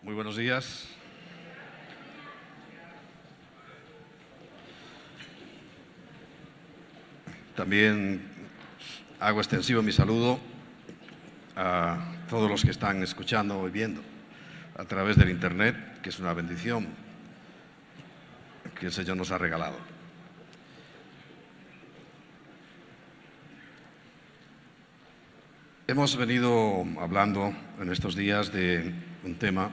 Muy buenos días. También hago extensivo mi saludo a todos los que están escuchando o viendo a través del Internet, que es una bendición que el Señor nos ha regalado. Hemos venido hablando en estos días de un tema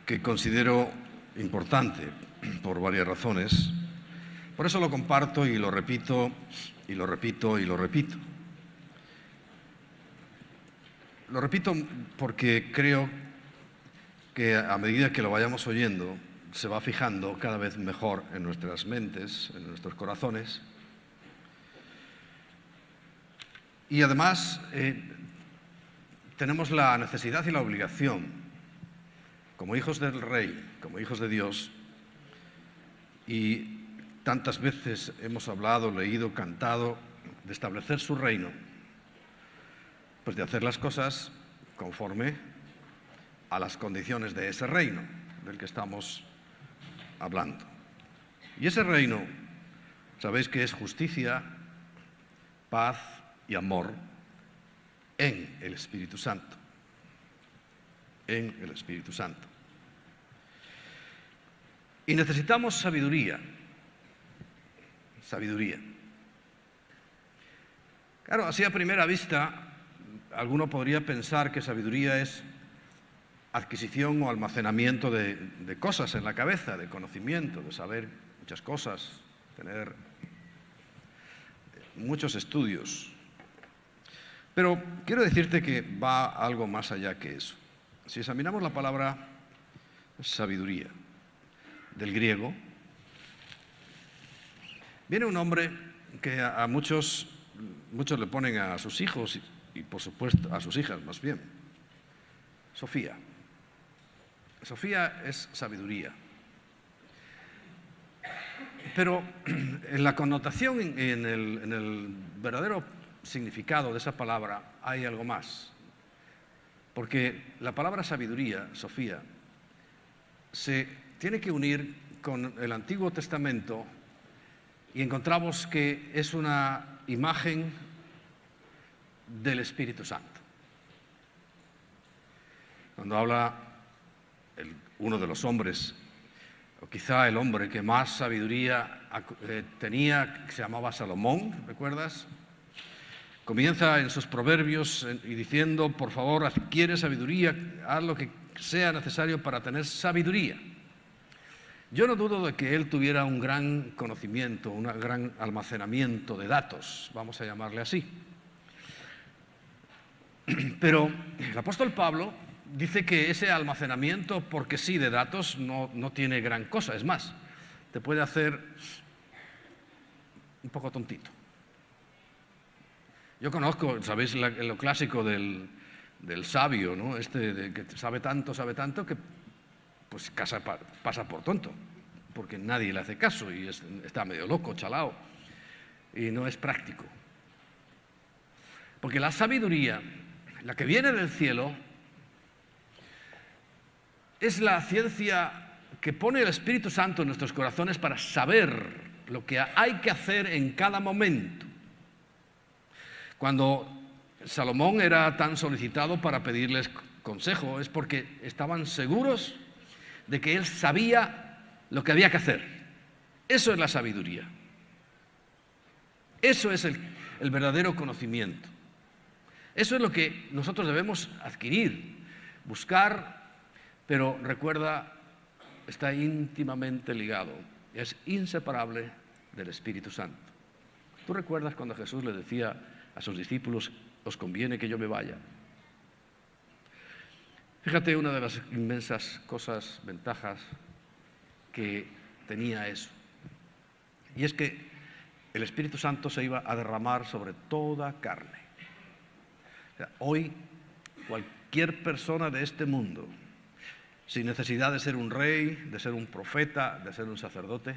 que considero importante por varias razones. Por eso lo comparto y lo repito, y lo repito, y lo repito. Lo repito porque creo que a medida que lo vayamos oyendo, se va fijando cada vez mejor en nuestras mentes, en nuestros corazones. Y además tenemos la necesidad y la obligación, como hijos del Rey, como hijos de Dios, y tantas veces hemos hablado, leído, cantado, de establecer su reino, pues de hacer las cosas conforme a las condiciones de ese reino del que estamos hablando. Y ese reino, sabéis que es justicia, paz y amor en el Espíritu Santo. En el Espíritu Santo. Y necesitamos sabiduría. Sabiduría. Claro, así a primera vista, alguno podría pensar que sabiduría es adquisición o almacenamiento de cosas en la cabeza, de conocimiento, de saber muchas cosas, tener muchos estudios. Pero quiero decirte que va algo más allá que eso. Si examinamos la palabra sabiduría del griego, viene un nombre que a muchos le ponen a sus hijos y por supuesto a sus hijas más bien. Sofía. Sofía es sabiduría. Pero en la connotación, en el verdadero significado de esa palabra hay algo más. Porque la palabra sabiduría, Sofía, se tiene que unir con el Antiguo Testamento y encontramos que es una imagen del Espíritu Santo. Cuando habla uno de los hombres, o quizá el hombre que más sabiduría tenía, que se llamaba Salomón, ¿recuerdas? Comienza en sus proverbios y diciendo, por favor, adquiere sabiduría, haz lo que sea necesario para tener sabiduría. Yo no dudo de que él tuviera un gran conocimiento, un gran almacenamiento de datos, vamos a llamarle así. Pero el apóstol Pablo dice que ese almacenamiento, porque sí, de datos no tiene gran cosa. Es más, te puede hacer un poco tontito. Yo conozco, sabéis, lo clásico del sabio, ¿no? De que sabe tanto que pues pasa por tonto, porque nadie le hace caso y está medio loco, chalao, y no es práctico. Porque la sabiduría, la que viene del cielo, es la ciencia que pone el Espíritu Santo en nuestros corazones para saber lo que hay que hacer en cada momento. Cuando Salomón era tan solicitado para pedirles consejo, es porque estaban seguros de que él sabía lo que había que hacer. Eso es la sabiduría. Eso es el verdadero conocimiento. Eso es lo que nosotros debemos adquirir, buscar, pero recuerda, está íntimamente ligado, es inseparable del Espíritu Santo. ¿Tú recuerdas cuando Jesús le decía a sus discípulos, os conviene que yo me vaya? Fíjate una de las inmensas cosas, ventajas que tenía eso. Y es que el Espíritu Santo se iba a derramar sobre toda carne. O sea, hoy cualquier persona de este mundo, sin necesidad de ser un rey, de ser un profeta, de ser un sacerdote,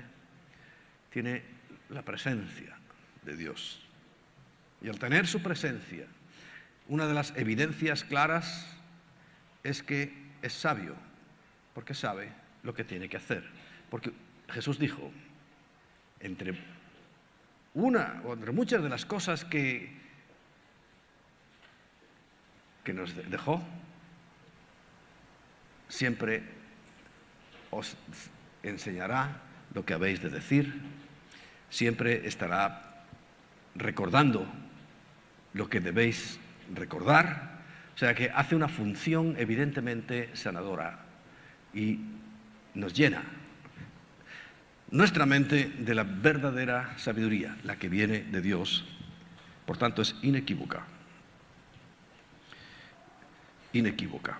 tiene la presencia de Dios. Y al tener su presencia, una de las evidencias claras es que es sabio, porque sabe lo que tiene que hacer. Porque Jesús dijo, entre muchas de las cosas que nos dejó, siempre os enseñará lo que habéis de decir, siempre estará recordando lo que debéis recordar, o sea que hace una función evidentemente sanadora y nos llena nuestra mente de la verdadera sabiduría, la que viene de Dios, por tanto es inequívoca. Inequívoca.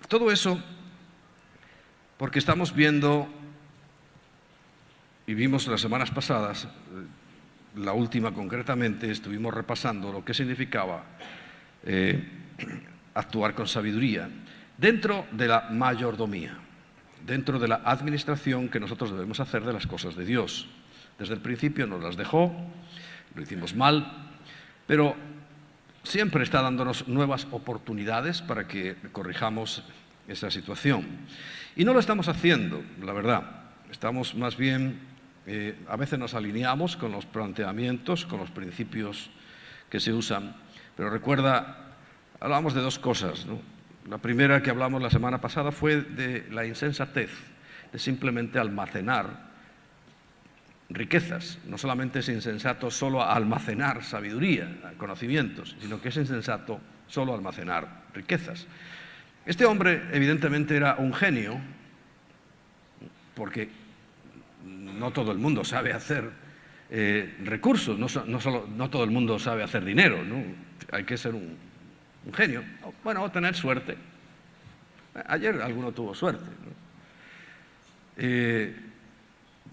Todo eso porque estamos viendo, y vimos las semanas pasadas, la última concretamente, estuvimos repasando lo que significaba actuar con sabiduría dentro de la mayordomía, dentro de la administración que nosotros debemos hacer de las cosas de Dios. Desde el principio nos las dejó, lo hicimos mal, pero siempre está dándonos nuevas oportunidades para que corrijamos esa situación. Y no lo estamos haciendo, la verdad. Estamos más bien, a veces nos alineamos con los planteamientos, con los principios que se usan. Pero recuerda, hablamos de dos cosas, ¿no? La primera que hablamos la semana pasada fue de la insensatez, de simplemente almacenar riquezas. No solamente es insensato solo almacenar sabiduría, conocimientos, sino que es insensato solo almacenar riquezas. Este hombre evidentemente era un genio, porque no todo el mundo sabe hacer recursos, no todo el mundo sabe hacer dinero, ¿no? Hay que ser un genio, bueno, o tener suerte. Ayer alguno tuvo suerte, ¿no?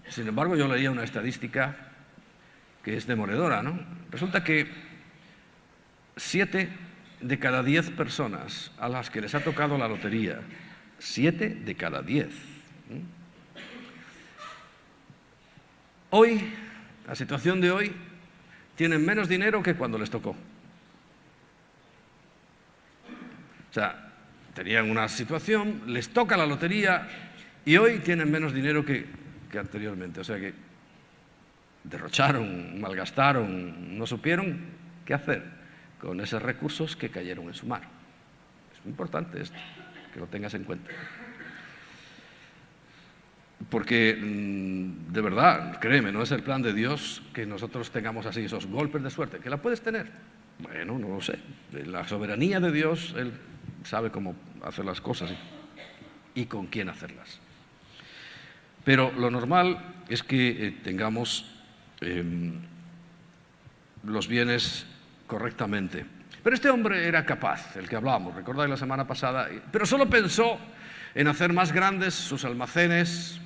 Sin embargo, yo leía una estadística que es demoledora, ¿no? Resulta que 7 de cada 10 personas a las que les ha tocado la lotería, 7 de cada 10. Hoy, la situación de hoy, tienen menos dinero que cuando les tocó. O sea, tenían una situación, les toca la lotería y hoy tienen menos dinero que anteriormente. O sea que derrocharon, malgastaron, no supieron qué hacer con esos recursos que cayeron en su mano. Es muy importante esto, que lo tengas en cuenta. Porque, de verdad, créeme, no es el plan de Dios que nosotros tengamos así esos golpes de suerte. ¿Que la puedes tener? Bueno, no lo sé. La soberanía de Dios, Él sabe cómo hacer las cosas y con quién hacerlas. Pero lo normal es que tengamos los bienes correctamente. Pero este hombre era capaz, el que hablábamos, recordáis la semana pasada, pero solo pensó en hacer más grandes sus almacenes,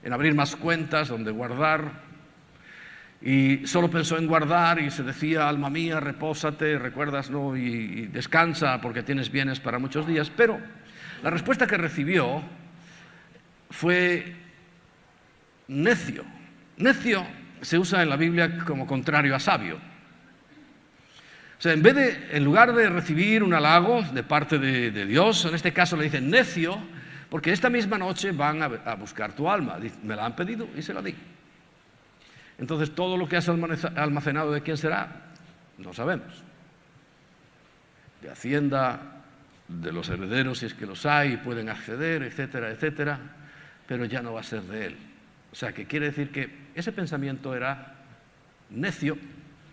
en abrir más cuentas donde guardar, y solo pensó en guardar y se decía, alma mía, repósate, recuerdas, ¿no? Y descansa porque tienes bienes para muchos días. Pero la respuesta que recibió fue necio. Necio se usa en la Biblia como contrario a sabio. O sea, en lugar de recibir un halago de parte de Dios, en este caso le dicen necio, porque esta misma noche van a buscar tu alma. Me la han pedido y se la di. Entonces, todo lo que has almacenado, ¿de quién será? No sabemos. De Hacienda, de los herederos, si es que los hay, pueden acceder, etcétera, etcétera, pero ya no va a ser de él. O sea, que quiere decir que ese pensamiento era necio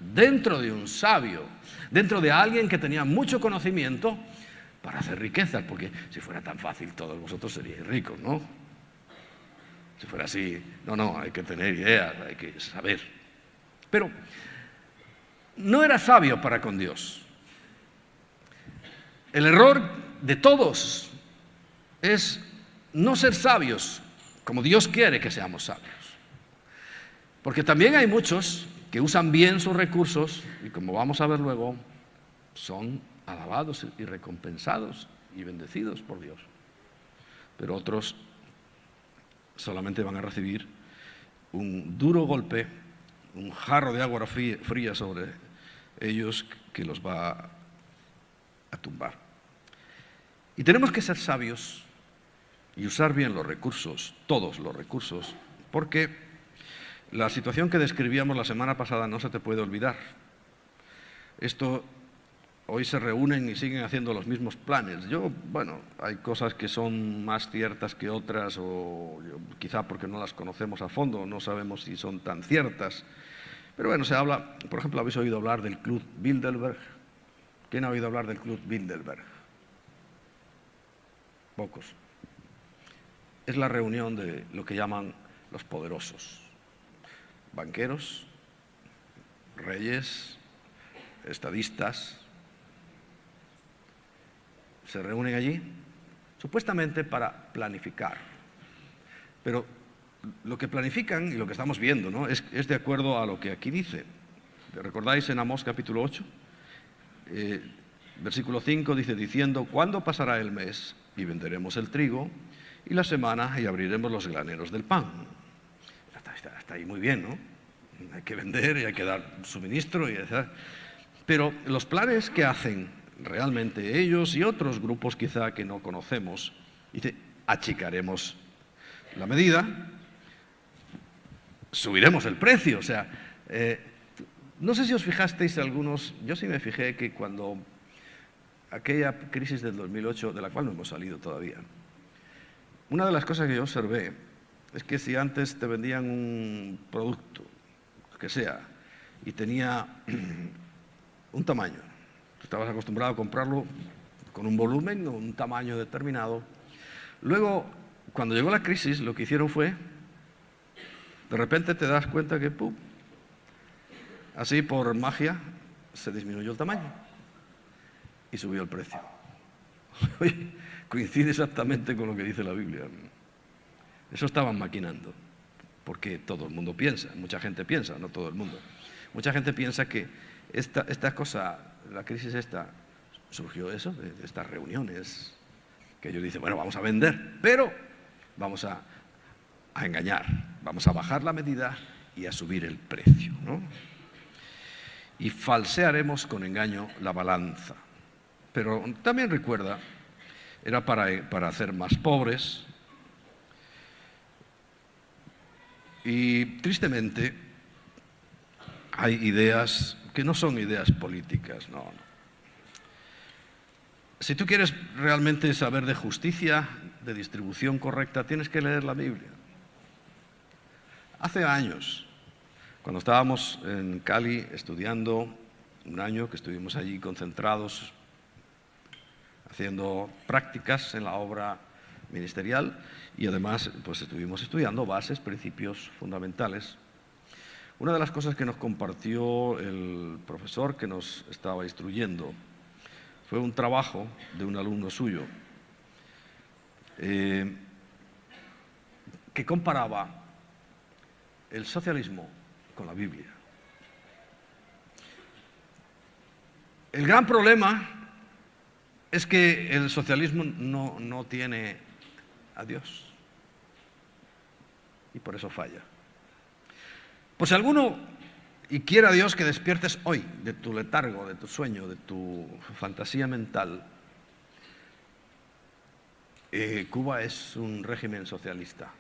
dentro de un sabio, dentro de alguien que tenía mucho conocimiento para hacer riquezas, porque si fuera tan fácil todos vosotros seríais ricos, ¿no? Si fuera así, no, hay que tener ideas, hay que saber. Pero no era sabio para con Dios. El error de todos es no ser sabios como Dios quiere que seamos sabios. Porque también hay muchos que usan bien sus recursos y, como vamos a ver luego, son alabados y recompensados y bendecidos por Dios. Pero otros solamente van a recibir un duro golpe, un jarro de agua fría sobre ellos que los va a tumbar. Y tenemos que ser sabios y usar bien los recursos, todos los recursos, porque la situación que describíamos la semana pasada no se te puede olvidar. Hoy se reúnen y siguen haciendo los mismos planes. Bueno, hay cosas que son más ciertas que otras, quizá porque no las conocemos a fondo, no sabemos si son tan ciertas. Pero bueno, se habla, por ejemplo, ¿habéis oído hablar del Club Bilderberg? ¿Quién ha oído hablar del Club Bilderberg? Pocos. Es la reunión de lo que llaman los poderosos. Banqueros, reyes, estadistas, se reúnen allí supuestamente para planificar. Pero lo que planifican y lo que estamos viendo, ¿no?, es de acuerdo a lo que aquí dice. ¿Recordáis en Amós capítulo 8? Versículo 5 dice, diciendo, ¿cuándo pasará el mes? Y venderemos el trigo, y la semana, y abriremos los graneros del pan. Está ahí muy bien, ¿no? Hay que vender y hay que dar suministro. Pero los planes que hacen realmente ellos y otros grupos quizá que no conocemos, dice, achicaremos la medida, subiremos el precio. O sea, no sé si os fijasteis algunos, yo sí me fijé que cuando aquella crisis del 2008, de la cual no hemos salido todavía, una de las cosas que yo observé es que si antes te vendían un producto, que sea, y tenía un tamaño, tú estabas acostumbrado a comprarlo con un volumen o un tamaño determinado, luego, cuando llegó la crisis, lo que hicieron fue, de repente te das cuenta que, ¡pum!, así por magia, se disminuyó el tamaño y subió el precio. Oye, coincide exactamente con lo que dice la Biblia. Eso estaban maquinando, porque todo el mundo piensa, mucha gente piensa, no todo el mundo. Mucha gente piensa que esta cosa, la crisis esta, surgió eso, de estas reuniones, que ellos dicen, bueno, vamos a vender, pero vamos a engañar, vamos a bajar la medida y a subir el precio, ¿no? Y falsearemos con engaño la balanza. Pero también recuerda, era para hacer más pobres. Y tristemente hay ideas que no son ideas políticas, no. Si tú quieres realmente saber de justicia, de distribución correcta, tienes que leer la Biblia. Hace años, cuando estábamos en Cali estudiando, un año que estuvimos allí concentrados, haciendo prácticas en la obra ministerial, y además pues estuvimos estudiando bases, principios fundamentales. Una de las cosas que nos compartió el profesor que nos estaba instruyendo fue un trabajo de un alumno suyo que comparaba el socialismo con la Biblia. El gran problema es que el socialismo no tiene a Dios y por eso falla. Pues si alguno y quiera Dios que despiertes hoy de tu letargo, de tu sueño, de tu fantasía mental, Cuba es un régimen socialista.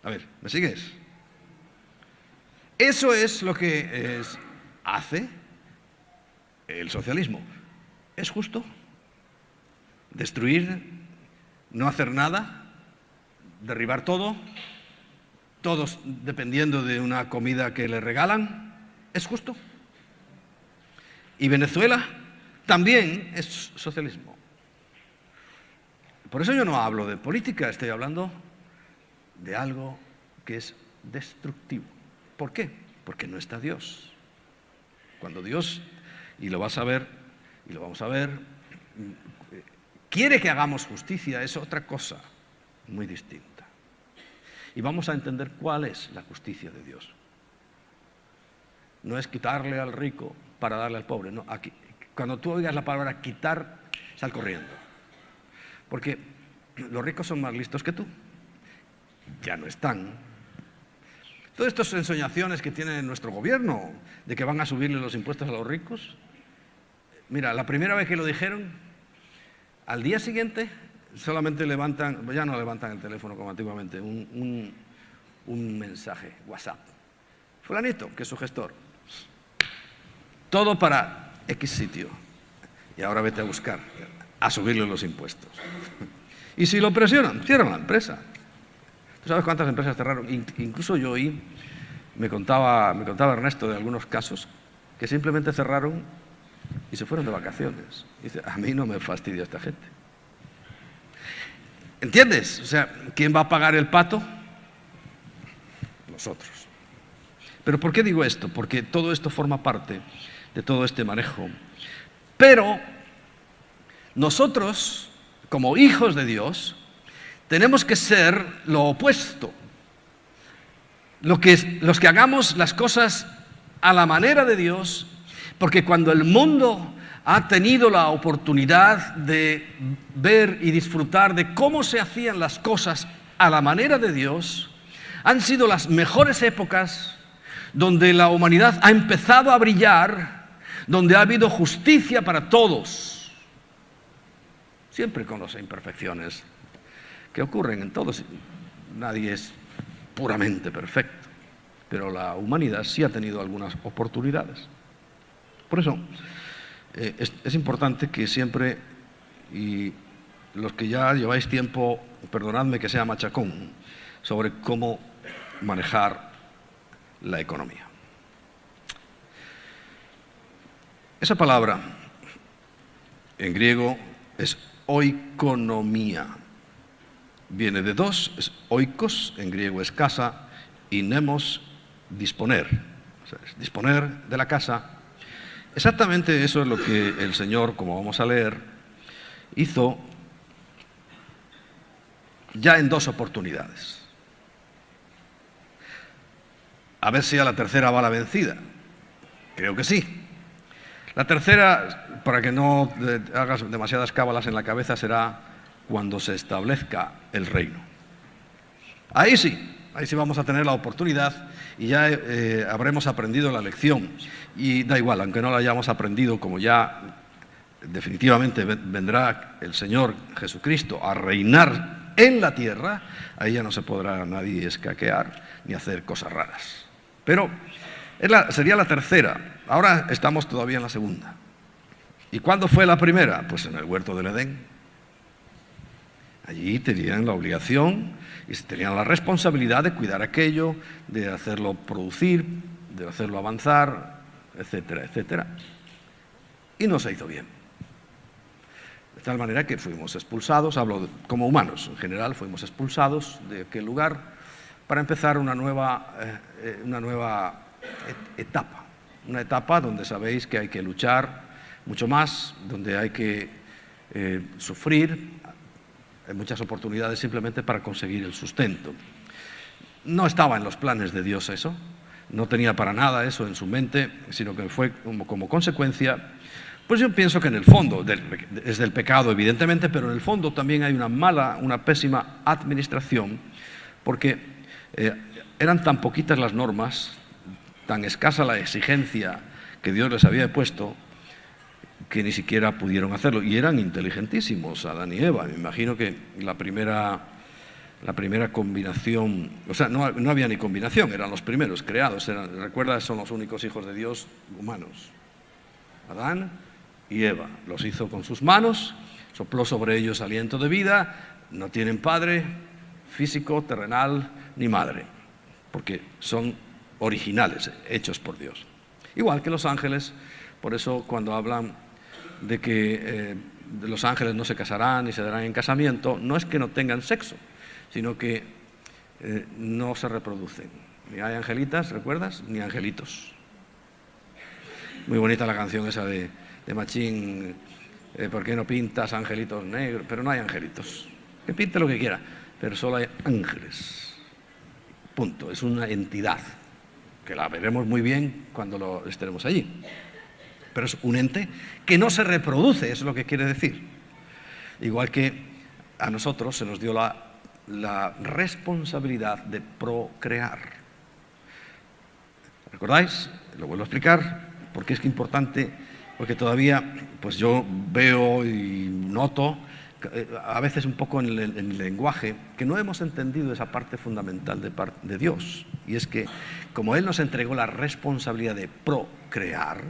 A ver, ¿me sigues? Eso es lo que hace el socialismo. ¿Es justo? ¿Destruir? ¿No hacer nada? ¿Derribar todo? ¿Todos dependiendo de una comida que le regalan? ¿Es justo? ¿Y Venezuela? También es socialismo. Por eso yo no hablo de política, estoy hablando de algo que es destructivo. ¿Por qué? Porque no está Dios. Cuando Dios, y lo vas a ver, y lo vamos a ver, quiere que hagamos justicia, es otra cosa muy distinta. Y vamos a entender cuál es la justicia de Dios. No es quitarle al rico para darle al pobre, no. Aquí, cuando tú oigas la palabra quitar, sal corriendo. Porque los ricos son más listos que tú. Ya no están. Todas estas ensoñaciones que tiene nuestro gobierno de que van a subirle los impuestos a los ricos, Mira, la primera vez que lo dijeron, al día siguiente solamente levantan, ya no levantan el teléfono como antiguamente, un mensaje, WhatsApp. Fulanito, que es su gestor. Todo para X sitio. Y ahora vete a buscar, a subirle los impuestos. Y si lo presionan, cierran la empresa. ¿Tú sabes cuántas empresas cerraron? Incluso yo oí, me contaba Ernesto de algunos casos, que simplemente cerraron y se fueron de vacaciones. Dice, a mí no me fastidia esta gente. ¿Entiendes? O sea, ¿quién va a pagar el pato? Nosotros. ¿Pero por qué digo esto? Porque todo esto forma parte de todo este manejo. Pero nosotros, como hijos de Dios, tenemos que ser lo opuesto. Los que hagamos las cosas a la manera de Dios, porque cuando el mundo ha tenido la oportunidad de ver y disfrutar de cómo se hacían las cosas a la manera de Dios, han sido las mejores épocas donde la humanidad ha empezado a brillar, donde ha habido justicia para todos, siempre con las imperfecciones que ocurren en todos. Nadie es puramente perfecto, pero la humanidad sí ha tenido algunas oportunidades. Por eso es importante que siempre, y los que ya lleváis tiempo, perdonadme que sea machacón, sobre cómo manejar la economía. Esa palabra en griego es oikonomía. Viene de dos, es oikos, en griego es casa, y nemos, disponer. O sea, es disponer de la casa. Exactamente eso es lo que el Señor, como vamos a leer, hizo ya en dos oportunidades. A ver si a la tercera va la vencida. Creo que sí. La tercera, para que no hagas demasiadas cábalas en la cabeza, será cuando se establezca el reino. Ahí sí vamos a tener la oportunidad y ya habremos aprendido la lección. Y da igual, aunque no la hayamos aprendido, como ya definitivamente vendrá el Señor Jesucristo a reinar en la tierra, ahí ya no se podrá nadie escaquear ni hacer cosas raras. Pero sería la tercera. Ahora estamos todavía en la segunda. ¿Y cuándo fue la primera? Pues en el huerto del Edén. Allí tenían la obligación y tenían la responsabilidad de cuidar aquello, de hacerlo producir, de hacerlo avanzar, etcétera, etcétera. Y no se hizo bien. De tal manera que fuimos expulsados, hablo como humanos en general, fuimos expulsados de aquel lugar para empezar una nueva etapa. Una etapa donde sabéis que hay que luchar mucho más, donde hay que sufrir. Hay muchas oportunidades simplemente para conseguir el sustento. No estaba en los planes de Dios eso, no tenía para nada eso en su mente, sino que fue como consecuencia. Pues yo pienso que en el fondo, es del pecado evidentemente, pero en el fondo también hay una pésima administración, porque eran tan poquitas las normas, tan escasa la exigencia que Dios les había puesto, que ni siquiera pudieron hacerlo. Y eran inteligentísimos, Adán y Eva. Me imagino que la primera combinación, o sea, no había ni combinación, eran los primeros creados. Recuerda, son los únicos hijos de Dios humanos. Adán y Eva. Los hizo con sus manos, sopló sobre ellos aliento de vida, no tienen padre físico, terrenal, ni madre, porque son originales, hechos por Dios. Igual que los ángeles, por eso cuando hablan de que los ángeles no se casarán ni se darán en casamiento, no es que no tengan sexo, sino que no se reproducen. Ni hay angelitas, ¿recuerdas? Ni angelitos. Muy bonita la canción esa de Machín, ¿por qué no pintas angelitos negros? Pero no hay angelitos. Que pinte lo que quiera, pero solo hay ángeles. Punto. Es una entidad, que la veremos muy bien cuando estaremos allí. Pero es un ente que no se reproduce, eso es lo que quiere decir. Igual que a nosotros se nos dio la responsabilidad de procrear. ¿Recordáis? Lo vuelvo a explicar, porque es que importante, porque todavía pues yo veo y noto a veces un poco en el lenguaje que no hemos entendido esa parte fundamental de Dios, y es que como Él nos entregó la responsabilidad de procrear,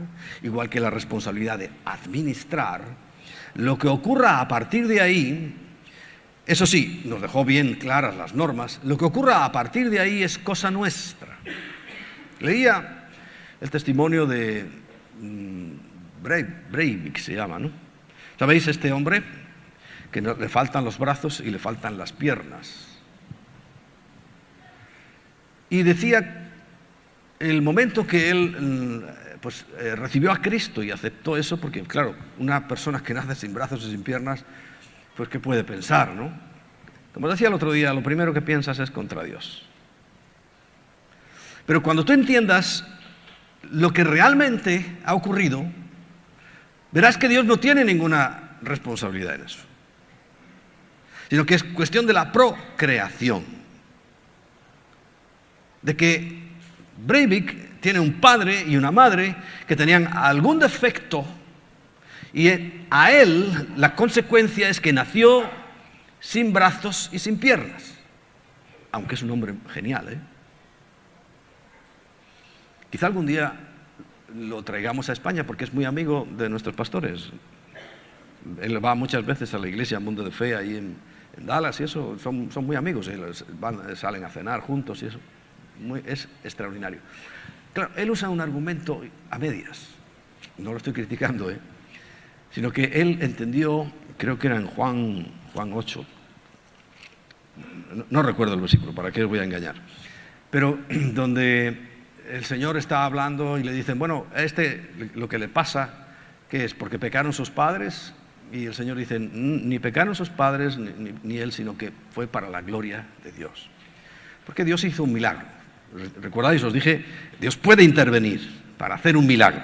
igual que la responsabilidad de administrar, lo que ocurra a partir de ahí, eso sí, nos dejó bien claras las normas, lo que ocurra a partir de ahí es cosa nuestra. Leía el testimonio de Breivik, se llama, ¿no? ¿Sabéis? Este hombre que le faltan los brazos y le faltan las piernas. Y decía el momento que él recibió a Cristo y aceptó eso, porque claro, una persona que nace sin brazos y sin piernas, pues ¿qué puede pensar, no? Como decía el otro día, lo primero que piensas es contra Dios. Pero cuando tú entiendas lo que realmente ha ocurrido, verás que Dios no tiene ninguna responsabilidad en eso, sino que es cuestión de la procreación, de que Breivik tiene un padre y una madre que tenían algún defecto, y a él la consecuencia es que nació sin brazos y sin piernas, aunque es un hombre genial, ¿eh? Quizá algún día lo traigamos a España porque es muy amigo de nuestros pastores. Él va muchas veces a la iglesia Mundo de Fe ahí en Dallas y eso, son muy amigos, salen a cenar juntos y eso, es extraordinario. Claro, él usa un argumento a medias, no lo estoy criticando, sino que él entendió, creo que era en Juan 8, no recuerdo el versículo, ¿para qué os voy a engañar? Pero donde el Señor está hablando y le dicen, bueno, lo que le pasa, ¿qué es? ¿Porque pecaron sus padres? Y el Señor dice, ni pecaron sus padres ni él, sino que fue para la gloria de Dios. Porque Dios hizo un milagro. ¿Recordáis? Os dije, Dios puede intervenir para hacer un milagro.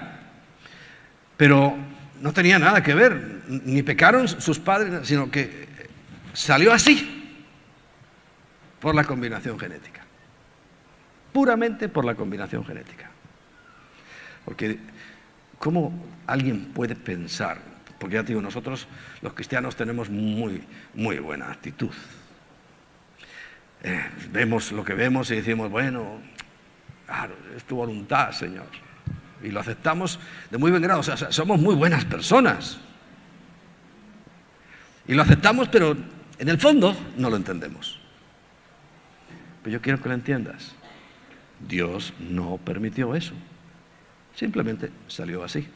Pero no tenía nada que ver, ni pecaron sus padres, sino que salió así, por la combinación genética. Puramente por la combinación genética. Porque ¿cómo alguien puede pensar? Porque ya te digo, nosotros los cristianos tenemos muy, muy buena actitud. Vemos lo que vemos y decimos, bueno, claro, es tu voluntad, Señor. Y lo aceptamos de muy buen grado, o sea, somos muy buenas personas. Y lo aceptamos, pero en el fondo no lo entendemos. Pero yo quiero que lo entiendas. Dios no permitió eso. Simplemente salió así.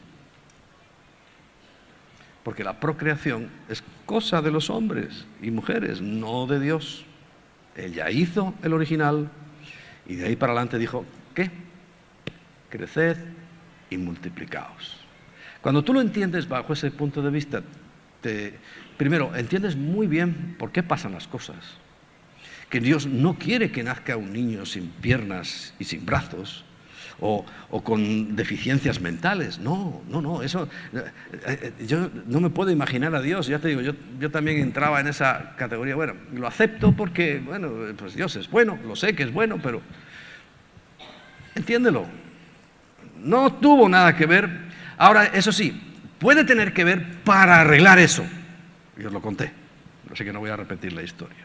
Porque la procreación es cosa de los hombres y mujeres, no de Dios. Él ya hizo el original y de ahí para adelante dijo, ¿qué? Creced y multiplicaos. Cuando tú lo entiendes bajo ese punto de vista, primero, entiendes muy bien por qué pasan las cosas. Que Dios no quiere que nazca un niño sin piernas y sin brazos o con deficiencias mentales. No, eso, yo no me puedo imaginar a Dios. Ya te digo, yo también entraba en esa categoría. Bueno, lo acepto porque, bueno, pues Dios es bueno, lo sé que es bueno, pero entiéndelo. No tuvo nada que ver. Ahora, eso sí, puede tener que ver para arreglar eso. Yo os lo conté, así que no voy a repetir la historia.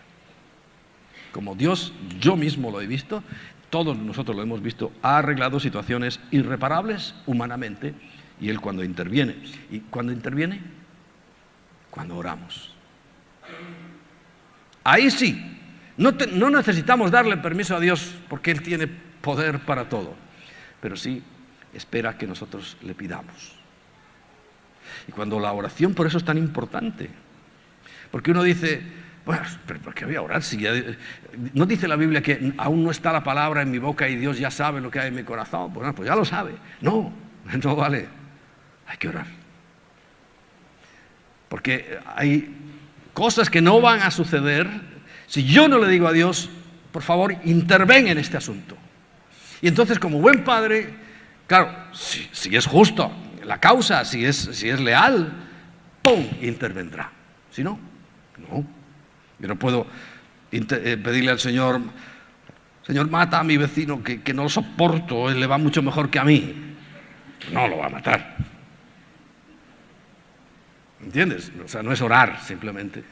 Como Dios, yo mismo lo he visto, todos nosotros lo hemos visto, ha arreglado situaciones irreparables humanamente, y Él cuando interviene. ¿Y cuándo interviene? Cuando oramos. Ahí sí, no necesitamos darle permiso a Dios porque Él tiene poder para todo, pero sí espera que nosotros le pidamos. Y cuando la oración por eso es tan importante, porque uno dice, bueno, pero ¿por qué voy a orar? Si ya, ¿no dice la Biblia que aún no está la palabra en mi boca y Dios ya sabe lo que hay en mi corazón? Pues ya lo sabe. No vale. Hay que orar. Porque hay cosas que no van a suceder si yo no le digo a Dios, por favor, interven en este asunto. Y entonces, como buen padre, claro, si es justo la causa, si es leal, ¡pum!, intervendrá. Si no, no. Yo no puedo pedirle al Señor, Señor, mata a mi vecino que no lo soporto, él le va mucho mejor que a mí. No lo va a matar. ¿Entiendes? O sea, no es orar simplemente,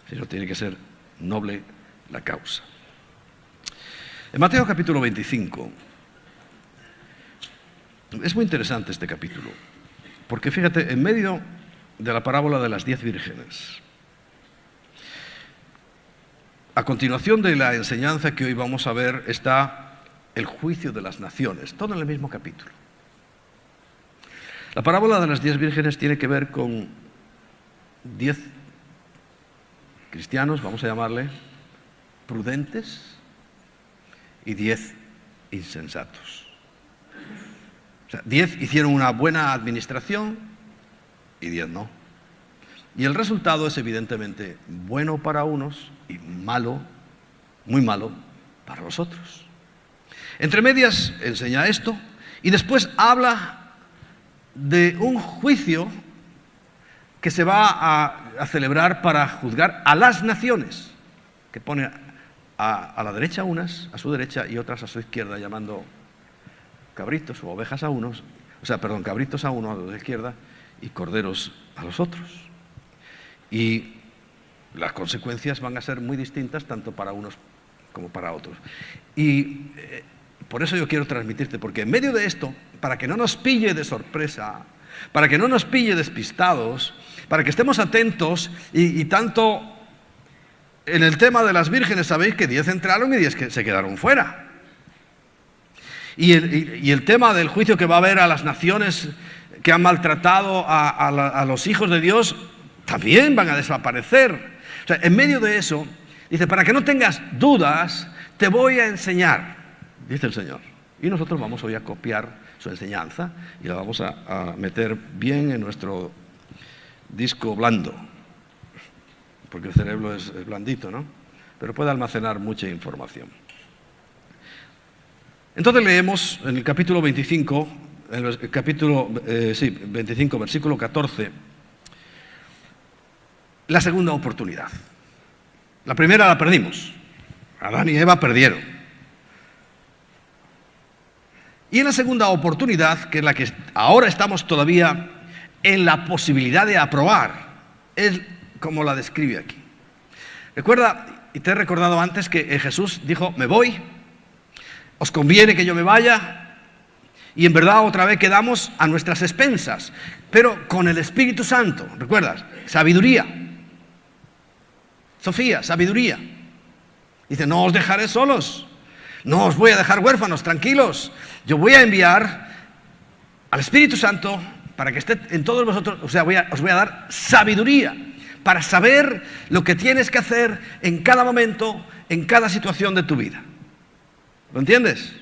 sino tiene que ser noble la causa. En Mateo capítulo 25, es muy interesante este capítulo, porque fíjate, en medio de la parábola de las 10 vírgenes, a continuación de la enseñanza que hoy vamos a ver está el juicio de las naciones, todo en el mismo capítulo. La parábola de las 10 vírgenes tiene que ver con 10 cristianos, vamos a llamarle, prudentes, y 10 insensatos. O sea, 10 hicieron una buena administración y 10 no. Y el resultado es evidentemente bueno para unos y malo, muy malo para los otros. Entre medias enseña esto y después habla de un juicio que se va a celebrar para juzgar a las naciones, que pone a la derecha unas, a su derecha, y otras a su izquierda, llamando cabritos o ovejas a unos, cabritos a uno a la izquierda y corderos a los otros. Y las consecuencias van a ser muy distintas tanto para unos como para otros. Y por eso yo quiero transmitirte, porque en medio de esto, para que no nos pille de sorpresa, para que no nos pille despistados, para que estemos atentos y tanto en el tema de las vírgenes, sabéis que 10 entraron y 10 que se quedaron fuera. Y el tema del juicio que va a haber a las naciones que han maltratado a los hijos de Dios, también van a desaparecer. O sea, en medio de eso, dice, para que no tengas dudas, te voy a enseñar, dice el Señor. Y nosotros vamos hoy a copiar su enseñanza y la vamos a meter bien en nuestro disco blando, porque el cerebro es blandito, ¿no? Pero puede almacenar mucha información. Entonces leemos en el capítulo 25, 25, versículo 14, la segunda oportunidad. La primera la perdimos. Adán y Eva perdieron. Y en la segunda oportunidad, que es la que ahora estamos todavía en la posibilidad de aprobar, es como la describe aquí. Recuerda, y te he recordado antes que Jesús dijo, me voy, os conviene que yo me vaya, y en verdad otra vez quedamos a nuestras expensas, pero con el Espíritu Santo, ¿recuerdas? Sabiduría. Sofía, sabiduría. Dice, no os dejaré solos, no os voy a dejar huérfanos, tranquilos. Yo voy a enviar al Espíritu Santo para que esté en todos vosotros, o sea, os voy a dar sabiduría para saber lo que tienes que hacer en cada momento, en cada situación de tu vida. ¿Lo entiendes?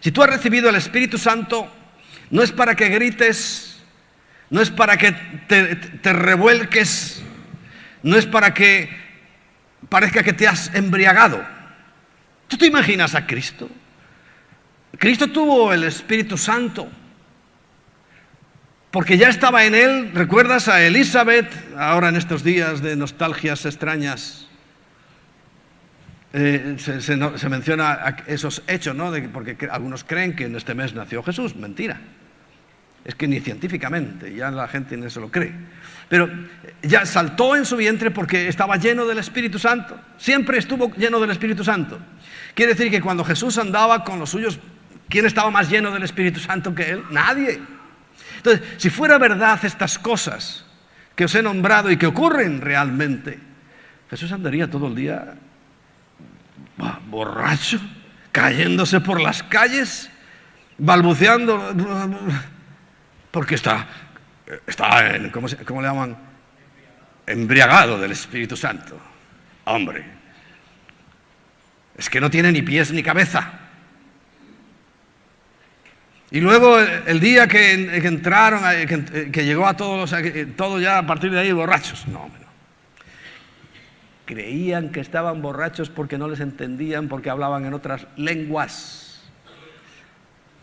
Si tú has recibido el Espíritu Santo, no es para que grites, no es para que te revuelques, no es para que parezca que te has embriagado. ¿Tú te imaginas a Cristo? Cristo tuvo el Espíritu Santo porque ya estaba en él. ¿Recuerdas a Elizabeth? Ahora en estos días de nostalgias extrañas se menciona esos hechos, ¿no? Porque algunos creen que en este mes nació Jesús. Mentira. Es que ni científicamente, ya la gente no se lo cree. Pero ya saltó en su vientre porque estaba lleno del Espíritu Santo. Siempre estuvo lleno del Espíritu Santo. Quiere decir que cuando Jesús andaba con los suyos, ¿quién estaba más lleno del Espíritu Santo que él? Nadie. Entonces, si fuera verdad estas cosas que os he nombrado y que ocurren realmente, Jesús andaría todo el día borracho, cayéndose por las calles, balbuceando, porque está ¿cómo le llaman? Embriagado del Espíritu Santo. Hombre, es que no tiene ni pies ni cabeza. Y luego el día que entraron, que llegó a todos, todo ya a partir de ahí borrachos. No. Creían que estaban borrachos porque no les entendían, porque hablaban en otras lenguas.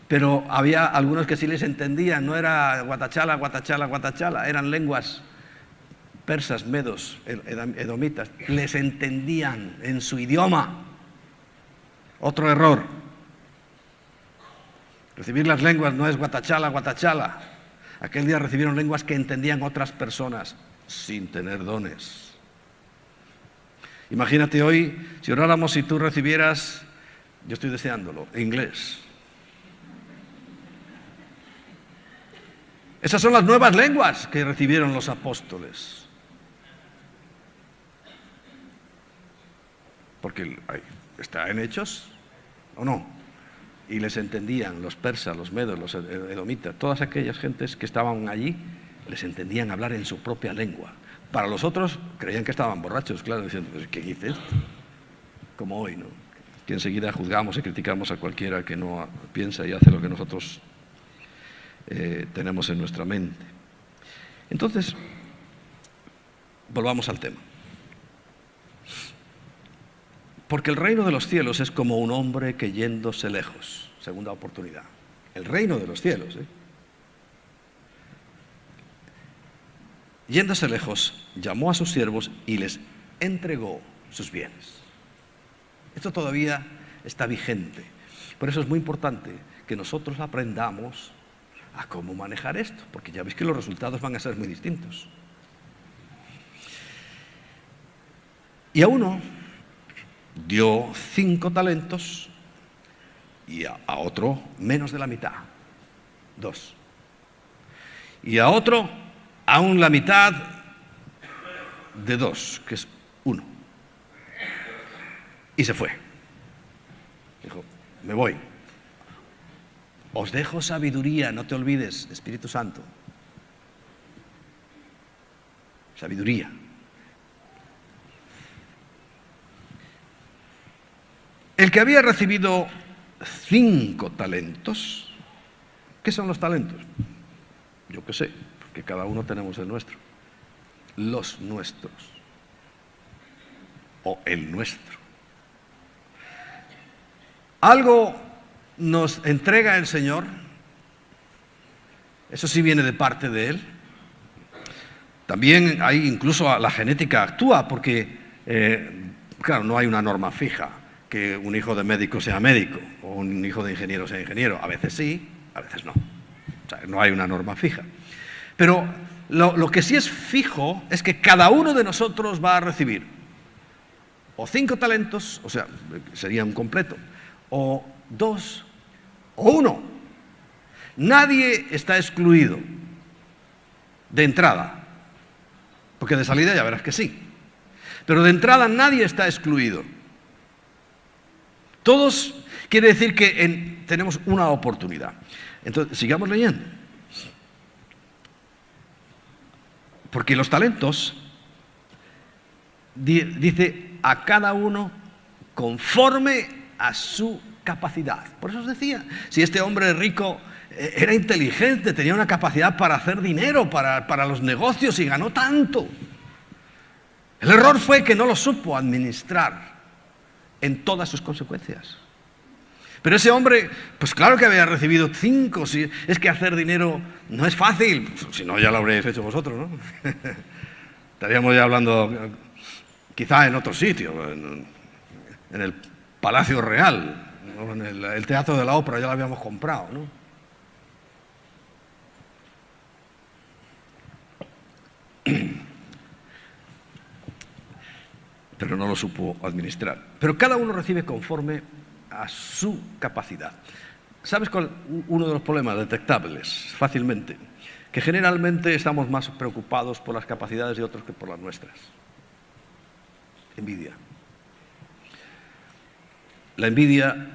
Pero había algunos que sí les entendían, no era guatachala, guatachala, guatachala, eran lenguas persas, medos, edomitas, les entendían en su idioma. Otro error. Recibir las lenguas no es guatachala, guatachala. Aquel día recibieron lenguas que entendían otras personas sin tener dones. Imagínate hoy, si oráramos y tú recibieras, yo estoy deseándolo, inglés. Esas son las nuevas lenguas que recibieron los apóstoles. Porque está en Hechos, ¿o no? Y les entendían los persas, los medos, los edomitas, todas aquellas gentes que estaban allí, les entendían hablar en su propia lengua. Para los otros creían que estaban borrachos, claro, diciendo, ¿qué dice esto? Como hoy, ¿no? Que enseguida juzgamos y criticamos a cualquiera que no piensa y hace lo que nosotros tenemos en nuestra mente. Entonces, volvamos al tema. Porque el reino de los cielos es como un hombre que yéndose lejos, segunda oportunidad. El reino de los cielos, Yéndose lejos, llamó a sus siervos y les entregó sus bienes. Esto todavía está vigente. Por eso es muy importante que nosotros aprendamos a cómo manejar esto, porque ya veis que los resultados van a ser muy distintos. Y a uno dio 5 talentos y a otro menos de la mitad, 2. Y a otro aún la mitad de 2, que es 1. Y se fue. Dijo, me voy. Os dejo sabiduría, no te olvides, Espíritu Santo. Sabiduría. El que había recibido 5 talentos, ¿qué son los talentos? Yo qué sé, porque cada uno tenemos el nuestro. Los nuestros. O el nuestro. Algo nos entrega el Señor, eso sí viene de parte de Él. También hay, incluso la genética actúa, porque, claro, no hay una norma fija, que un hijo de médico sea médico, o un hijo de ingeniero sea ingeniero. A veces sí, a veces no. O sea, no hay una norma fija. Pero lo que sí es fijo es que cada uno de nosotros va a recibir o 5 talentos, o sea, sería un completo, o 2, o 1. Nadie está excluido de entrada, porque de salida ya verás que sí. Pero de entrada nadie está excluido. Todos, quiere decir que tenemos una oportunidad. Entonces, sigamos leyendo. Porque los talentos, dice, a cada uno conforme a su capacidad. Por eso os decía, si este hombre rico era inteligente, tenía una capacidad para hacer dinero, para los negocios, y ganó tanto. El error fue que no lo supo administrar en todas sus consecuencias. Pero ese hombre, pues claro que había recibido 5, si es que hacer dinero no es fácil, si no ya lo habréis hecho vosotros, ¿no? Estaríamos ya hablando quizá en otro sitio, en el Palacio Real, ¿no? En el Teatro de la Ópera ya lo habíamos comprado, ¿no? Pero no lo supo administrar. Pero cada uno recibe conforme a su capacidad. ¿Sabes cuál? Uno de los problemas detectables fácilmente, que generalmente estamos más preocupados por las capacidades de otros que por las nuestras. Envidia. La envidia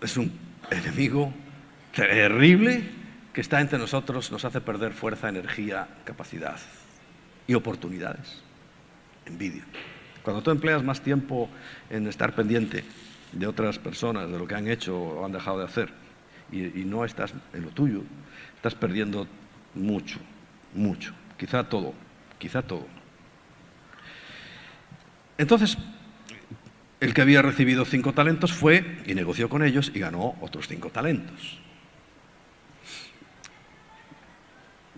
es un enemigo terrible que está entre nosotros, nos hace perder fuerza, energía, capacidad y oportunidades. Envidia. Cuando tú empleas más tiempo en estar pendiente de otras personas, de lo que han hecho o han dejado de hacer, y no estás en lo tuyo, estás perdiendo mucho, mucho, quizá todo. Entonces, el que había recibido 5 talentos fue y negoció con ellos y ganó otros 5 talentos.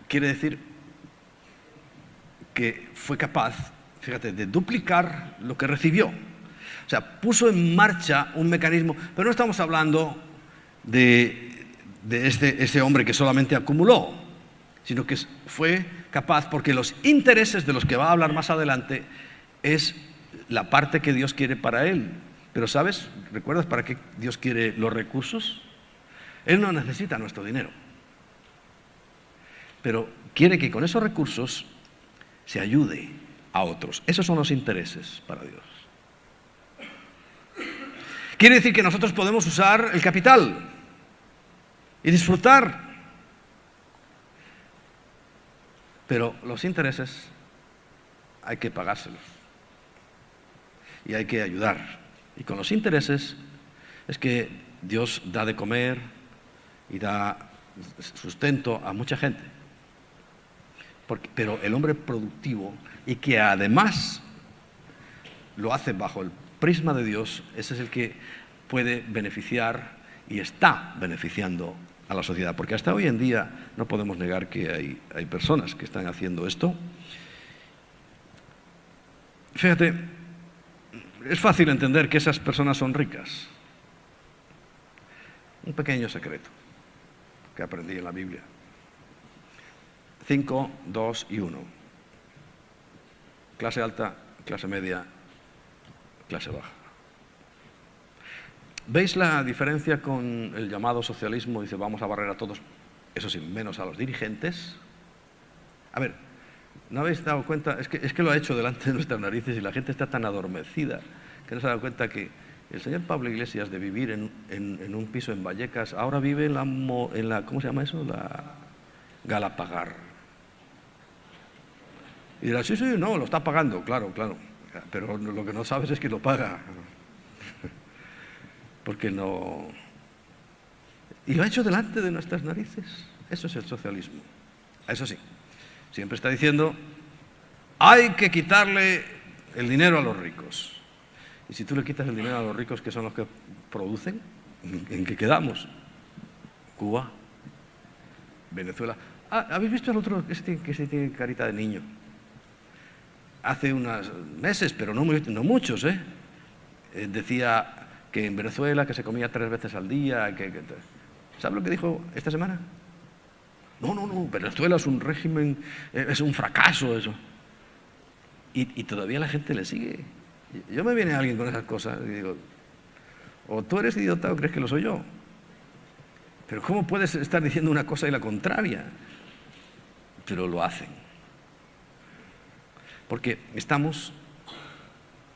Quiere decir que fue capaz, fíjate, de duplicar lo que recibió. O sea, puso en marcha un mecanismo, pero no estamos hablando de de ese hombre que solamente acumuló, sino que fue capaz, porque los intereses de los que va a hablar más adelante es la parte que Dios quiere para él. Pero ¿sabes? ¿Recuerdas para qué Dios quiere los recursos? Él no necesita nuestro dinero, pero quiere que con esos recursos se ayude a otros. Esos son los intereses para Dios. Quiere decir que nosotros podemos usar el capital y disfrutar, pero los intereses hay que pagárselos y hay que ayudar. Y con los intereses es que Dios da de comer y da sustento a mucha gente. Pero el hombre productivo y que además lo hace bajo el prisma de Dios, ese es el que puede beneficiar y está beneficiando a la sociedad. Porque hasta hoy en día no podemos negar que hay personas que están haciendo esto. Fíjate, es fácil entender que esas personas son ricas. Un pequeño secreto que aprendí en la Biblia. 5, 2 y 1. Clase alta, clase media, clase baja. ¿Veis la diferencia con el llamado socialismo? Dice, vamos a barrer a todos, eso sí, menos a los dirigentes. A ver, ¿no habéis dado cuenta? Es que lo ha hecho delante de nuestras narices y la gente está tan adormecida que no se ha dado cuenta que el señor Pablo Iglesias, de vivir en un piso en Vallecas, ahora vive en la ¿cómo se llama eso? La Galapagar. Y dirá, sí, no, lo está pagando, claro, pero lo que no sabes es que lo paga. Porque no... Y lo ha hecho delante de nuestras narices. Eso es el socialismo. Eso sí, siempre está diciendo, hay que quitarle el dinero a los ricos. Y si tú le quitas el dinero a los ricos, que son los que producen, ¿en qué quedamos? Cuba, Venezuela. ¿Habéis visto el otro que se tiene carita de niño? Hace unos meses, pero no muchos, decía que en Venezuela que se comía 3 veces al día. ¿Sabe lo que dijo esta semana? No, Venezuela es un régimen, es un fracaso eso. Y todavía la gente le sigue. Yo me viene alguien con esas cosas y digo, o tú eres idiota o crees que lo soy yo. Pero ¿cómo puedes estar diciendo una cosa y la contraria? Pero lo hacen. Porque estamos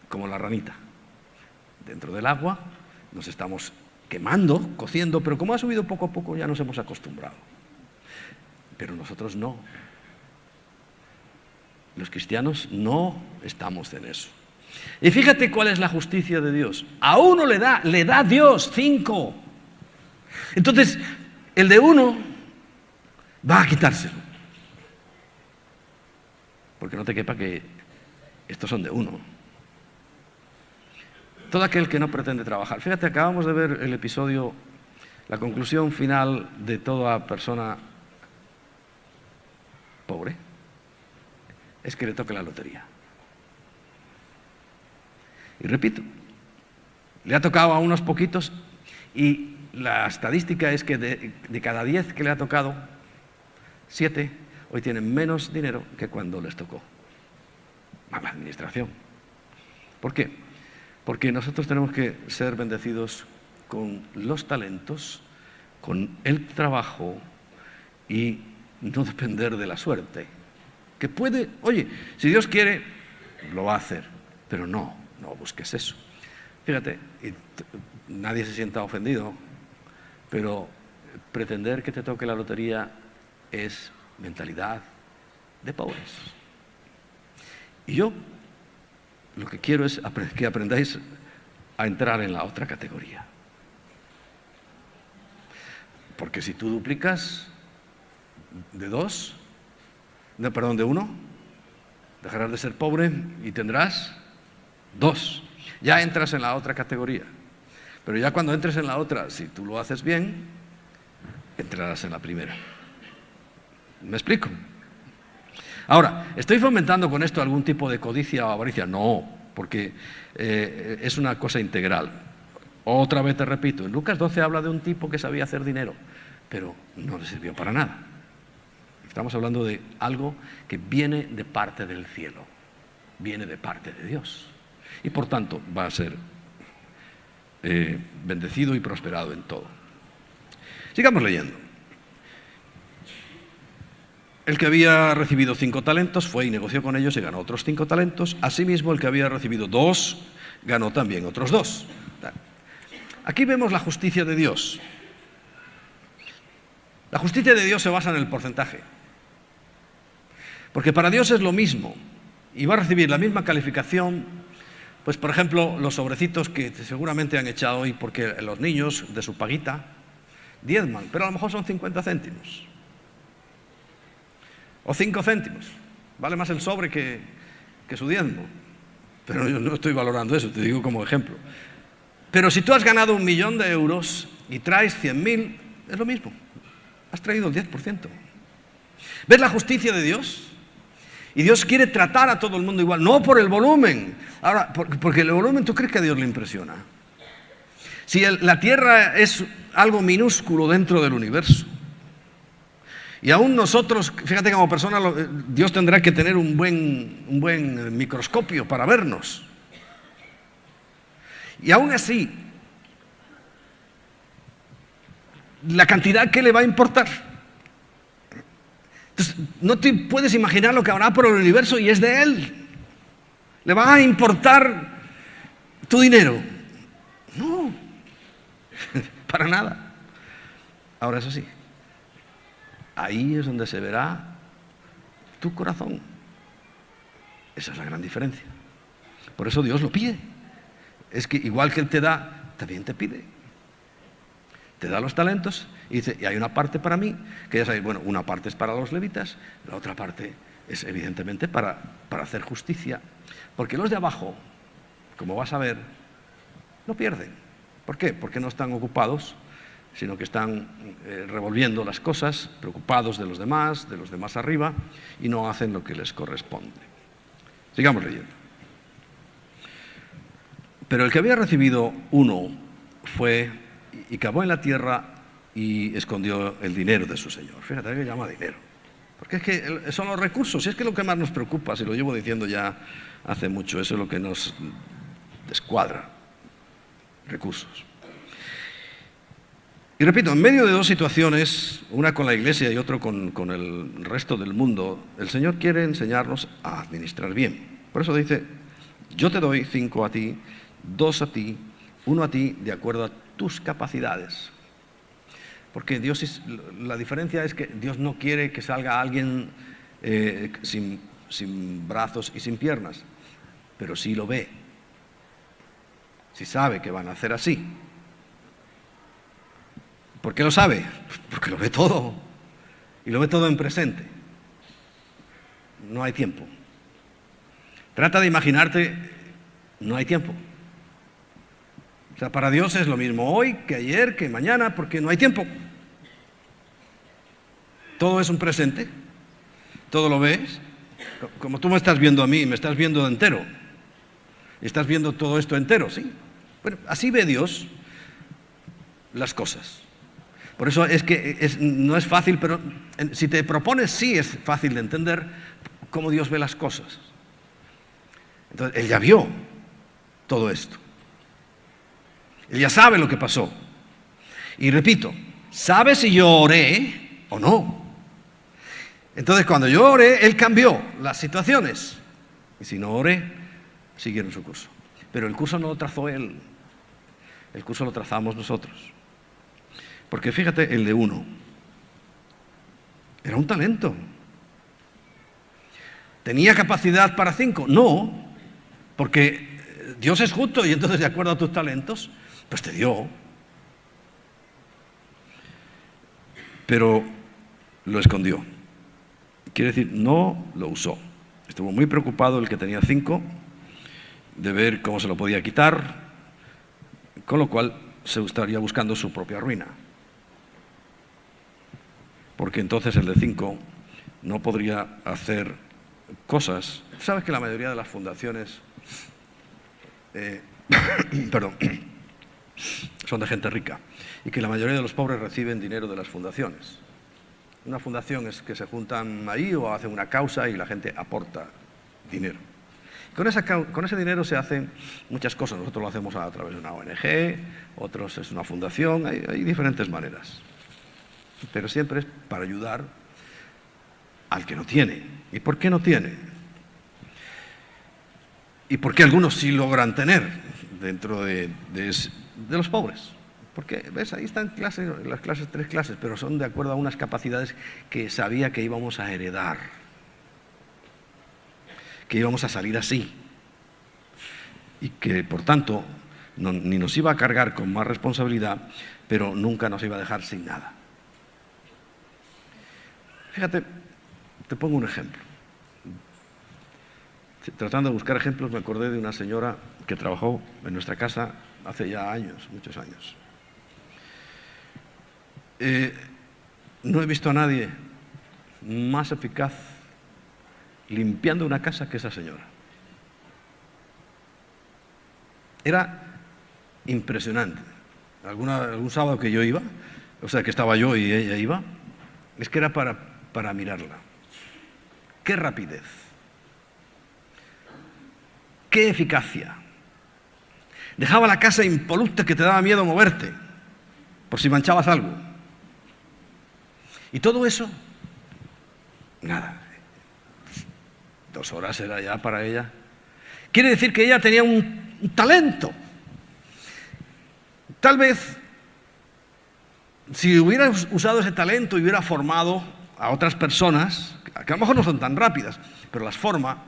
como la ranita. Dentro del agua nos estamos quemando, cociendo, pero como ha subido poco a poco ya nos hemos acostumbrado. Pero nosotros no. Los cristianos no estamos en eso. Y fíjate cuál es la justicia de Dios. A uno le da Dios 5. Entonces, el de uno va a quitárselo. Porque no te quepa que estos son de uno. Todo aquel que no pretende trabajar. Fíjate, acabamos de ver el episodio, la conclusión final de toda persona pobre es que le toque la lotería. Y repito, le ha tocado a unos poquitos y la estadística es que de cada 10 que le ha tocado, 7 hoy tienen menos dinero que cuando les tocó. Mala administración. ¿Por qué? Porque nosotros tenemos que ser bendecidos con los talentos, con el trabajo y no depender de la suerte. Que puede, oye, si Dios quiere, lo va a hacer, pero no busques eso. Fíjate, nadie se sienta ofendido, pero pretender que te toque la lotería es mentalidad de pobres. Y yo lo que quiero es que aprendáis a entrar en la otra categoría. Porque si tú duplicas de 1, dejarás de ser pobre y tendrás 2. Ya entras en la otra categoría. Pero ya cuando entres en la otra, si tú lo haces bien, entrarás en la primera. ¿Me explico? Ahora, ¿estoy fomentando con esto algún tipo de codicia o avaricia? No, porque es una cosa integral. Otra vez te repito, en Lucas 12 habla de un tipo que sabía hacer dinero. pero no le sirvió para nada. Estamos hablando de algo que viene de parte del cielo, viene de parte de Dios, y por tanto va a ser bendecido y prosperado en todo. Sigamos leyendo. El que había recibido 5 talentos fue y negoció con ellos y ganó otros 5 talentos. Asimismo, el que había recibido 2 ganó también otros 2. Aquí vemos la justicia de Dios. La justicia de Dios se basa en el porcentaje. Porque para Dios es lo mismo y va a recibir la misma calificación, pues por ejemplo, los sobrecitos que seguramente han echado hoy porque los niños de su paguita diezman, pero a lo mejor son 50 céntimos o 5 céntimos. Vale más el sobre que su diezmo. Pero yo no estoy valorando eso, te digo como ejemplo. Pero si tú has ganado 1.000.000 de euros y traes 100.000, es lo mismo. Has traído el 10%. ¿Ves la justicia de Dios? Y Dios quiere tratar a todo el mundo igual, no por el volumen. Ahora, porque el volumen, ¿tú crees que a Dios le impresiona? Si la Tierra es algo minúsculo dentro del universo, y aún nosotros, fíjate, como personas, Dios tendrá que tener un buen microscopio para vernos. Y aún así, la cantidad que le va a importar. Entonces, no te puedes imaginar lo que habrá por el universo y es de Él. ¿Le va a importar tu dinero? No, para nada. Ahora, eso sí, ahí es donde se verá tu corazón. Esa es la gran diferencia. Por eso Dios lo pide. Es que igual que Él te da, también te pide. Te da los talentos y dice, y hay una parte para mí, que ya sabéis, bueno, una parte es para los levitas, la otra parte es evidentemente para hacer justicia. Porque los de abajo, como vas a ver, no pierden. ¿Por qué? Porque no están ocupados, sino que están revolviendo las cosas, preocupados de los demás arriba, y no hacen lo que les corresponde. Sigamos leyendo. Pero el que había recibido 1 fue y cavó en la tierra y escondió el dinero de su señor. Fíjate que llama dinero. Porque es que son los recursos, y es que lo que más nos preocupa, si lo llevo diciendo ya hace mucho, eso es lo que nos descuadra. Recursos. Y repito, en medio de 2 situaciones, una con la iglesia y otra con el resto del mundo, el Señor quiere enseñarnos a administrar bien. Por eso dice, yo te doy 5 a ti, 2 a ti, 1 a ti, de acuerdo a tus capacidades. Porque la diferencia es que Dios no quiere que salga alguien sin brazos y sin piernas, pero sí lo ve. Sí sabe que van a hacer así. ¿Por qué lo sabe? Porque lo ve todo. Y lo ve todo en presente. No hay tiempo. Trata de imaginarte, no hay tiempo. O sea, para Dios es lo mismo hoy que ayer, que mañana, porque no hay tiempo. Todo es un presente. Todo lo ves. Como tú me estás viendo a mí, me estás viendo entero. Y estás viendo todo esto entero, ¿sí? Bueno, así ve Dios las cosas. Por eso es que no es fácil, pero si te propones, sí es fácil de entender cómo Dios ve las cosas. Entonces, Él ya vio todo esto. Él ya sabe lo que pasó. Y repito, sabe si yo oré o no. Entonces, cuando yo oré, Él cambió las situaciones. Y si no oré, siguieron su curso. Pero el curso no lo trazó Él. El curso lo trazamos nosotros. Porque fíjate, el de 1 era un talento. ¿Tenía capacidad para 5? No, porque Dios es justo y entonces, de acuerdo a tus talentos, pues te dio. Pero lo escondió. Quiere decir, no lo usó. Estuvo muy preocupado el que tenía 5 de ver cómo se lo podía quitar, con lo cual se estaría buscando su propia ruina. Porque entonces el de 5 no podría hacer cosas. ¿Sabes que la mayoría de las fundaciones son de gente rica, y que la mayoría de los pobres reciben dinero de las fundaciones. Una fundación es que se juntan ahí o hacen una causa y la gente aporta dinero. Con ese dinero se hacen muchas cosas. Nosotros lo hacemos a través de una ONG, otros es una fundación, hay diferentes maneras. Pero siempre es para ayudar al que no tiene. ¿Y por qué no tiene? ¿Y por qué algunos sí logran tener dentro de los pobres? Porque, ¿ves? Ahí están las clases, 3 clases, pero son de acuerdo a unas capacidades que sabía que íbamos a heredar, que íbamos a salir así, y que, por tanto, ni nos iba a cargar con más responsabilidad, pero nunca nos iba a dejar sin nada. Fíjate, te pongo un ejemplo. Tratando de buscar ejemplos, me acordé de una señora que trabajó en nuestra casa hace ya años, muchos años. No he visto a nadie más eficaz limpiando una casa que esa señora. Era impresionante. Algún sábado que yo iba, o sea, que estaba yo y ella iba, es que era para mirarla. ¡Qué rapidez! ¡Qué eficacia! Dejaba la casa impoluta que te daba miedo moverte, por si manchabas algo. Y todo eso, nada. 2 horas era ya para ella. Quiere decir que ella tenía un talento. Tal vez, si hubiera usado ese talento y hubiera formado a otras personas, que a lo mejor no son tan rápidas, pero las forma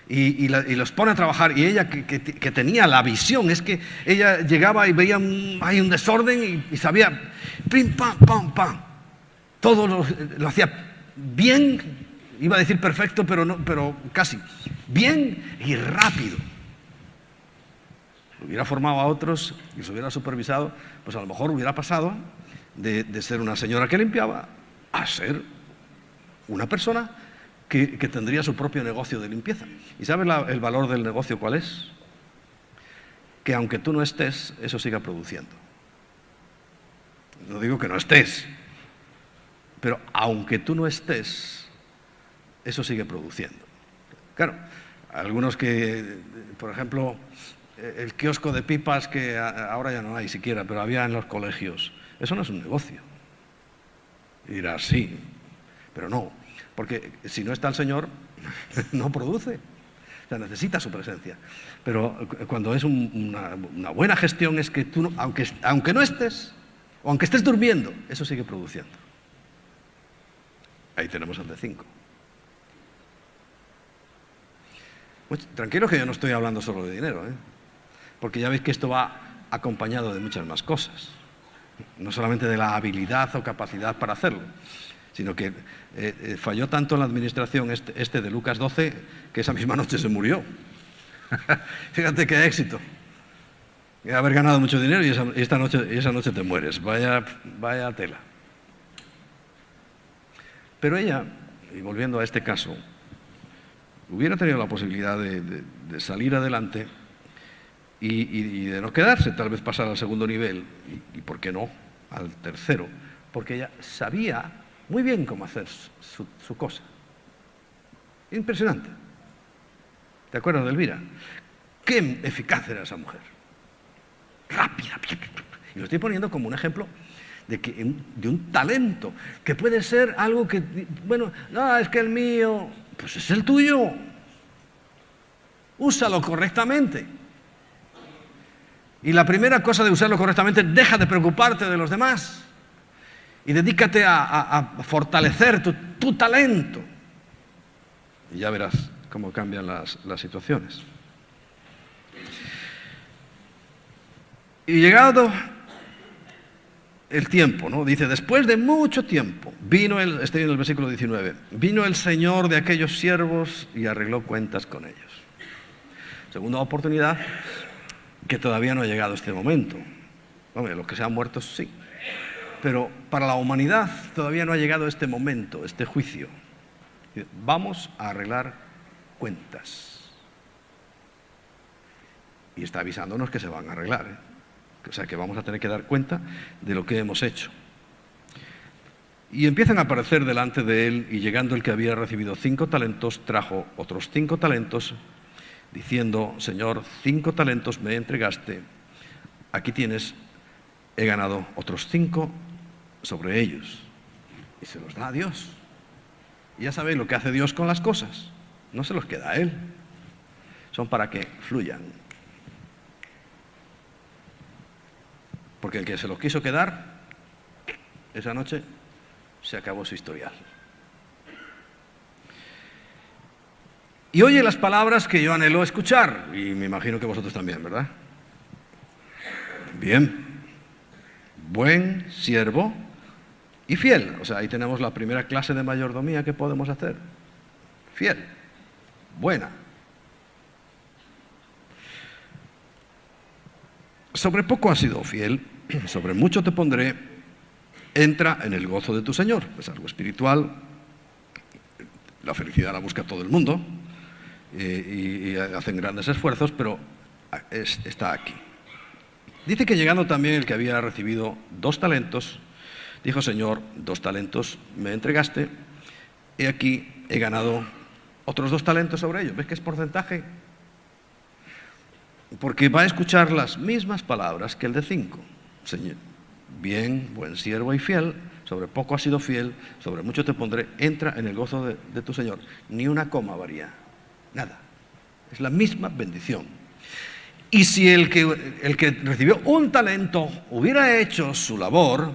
y los pone a trabajar, y ella que tenía la visión, es que ella llegaba y veía hay un desorden y sabía, pim, pam, pam, pam. Todo lo hacía bien, iba a decir perfecto, pero casi bien y rápido. Hubiera formado a otros y se hubiera supervisado, pues a lo mejor hubiera pasado de ser una señora que limpiaba a ser una persona que tendría su propio negocio de limpieza. ¿Y sabes el valor del negocio cuál es? Que aunque tú no estés, eso siga produciendo. No digo que no estés, pero aunque tú no estés, eso sigue produciendo. Claro, algunos que, por ejemplo, el kiosco de pipas que ahora ya no hay siquiera, pero había en los colegios, eso no es un negocio. Y dirás, sí, pero no, porque si no está el Señor, no produce. O sea, necesita su presencia. Pero cuando es una buena gestión es que tú, aunque no estés, o aunque estés durmiendo, eso sigue produciendo. Ahí tenemos el de 5. Pues, tranquilos que yo no estoy hablando solo de dinero, porque ya veis que esto va acompañado de muchas más cosas. No solamente de la habilidad o capacidad para hacerlo, sino que falló tanto en la administración este de Lucas 12 que esa misma noche se murió. Fíjate qué éxito. Haber ganado mucho dinero y esa noche te mueres. Vaya tela. Pero ella, y volviendo a este caso, hubiera tenido la posibilidad de salir adelante y de no quedarse, tal vez pasar al segundo nivel, y por qué no, al tercero, porque ella sabía muy bien cómo hacer su cosa. Impresionante. ¿Te acuerdas de Elvira? Qué eficaz era esa mujer. Rápida. Y lo estoy poniendo como un ejemplo de un talento, que puede ser algo que, bueno, no, es que el mío, pues es el tuyo. Úsalo correctamente. Y la primera cosa de usarlo correctamente, deja de preocuparte de los demás y dedícate a fortalecer tu talento. Y ya verás cómo cambian las situaciones. Y llegado el tiempo, ¿no? Dice, después de mucho tiempo, estoy en el versículo 19, vino el Señor de aquellos siervos y arregló cuentas con ellos. Segunda oportunidad, que todavía no ha llegado este momento. Hombre, los que se han muerto sí, pero para la humanidad todavía no ha llegado este momento, este juicio. Vamos a arreglar cuentas. Y está avisándonos que se van a arreglar, O sea que vamos a tener que dar cuenta de lo que hemos hecho. Y empiezan a aparecer delante de él, y llegando el que había recibido 5 talentos, trajo otros 5 talentos, diciendo: Señor, 5 talentos me entregaste, aquí tienes, he ganado otros 5 sobre ellos. Y se los da a Dios. Y ya sabéis lo que hace Dios con las cosas, no se los queda a Él, son para que fluyan. Porque el que se los quiso quedar, esa noche se acabó su historial. Y oye las palabras que yo anhelo escuchar, y me imagino que vosotros también, ¿verdad? Bien, buen siervo y fiel. O sea, ahí tenemos la primera clase de mayordomía que podemos hacer. Fiel, buena. Sobre poco has sido fiel, sobre mucho te pondré, entra en el gozo de tu Señor. Es algo espiritual, la felicidad la busca todo el mundo, y hacen grandes esfuerzos, pero está aquí. Dice que llegando también el que había recibido 2 talentos, dijo: Señor, 2 talentos me entregaste, he aquí, he ganado otros 2 talentos sobre ellos. ¿Ves que es porcentaje? Porque va a escuchar las mismas palabras que el de 5. Señor, bien, buen siervo y fiel, sobre poco has sido fiel, sobre mucho te pondré, entra en el gozo de tu Señor. Ni una coma varía, nada. Es la misma bendición. Y si el que recibió 1 talento hubiera hecho su labor,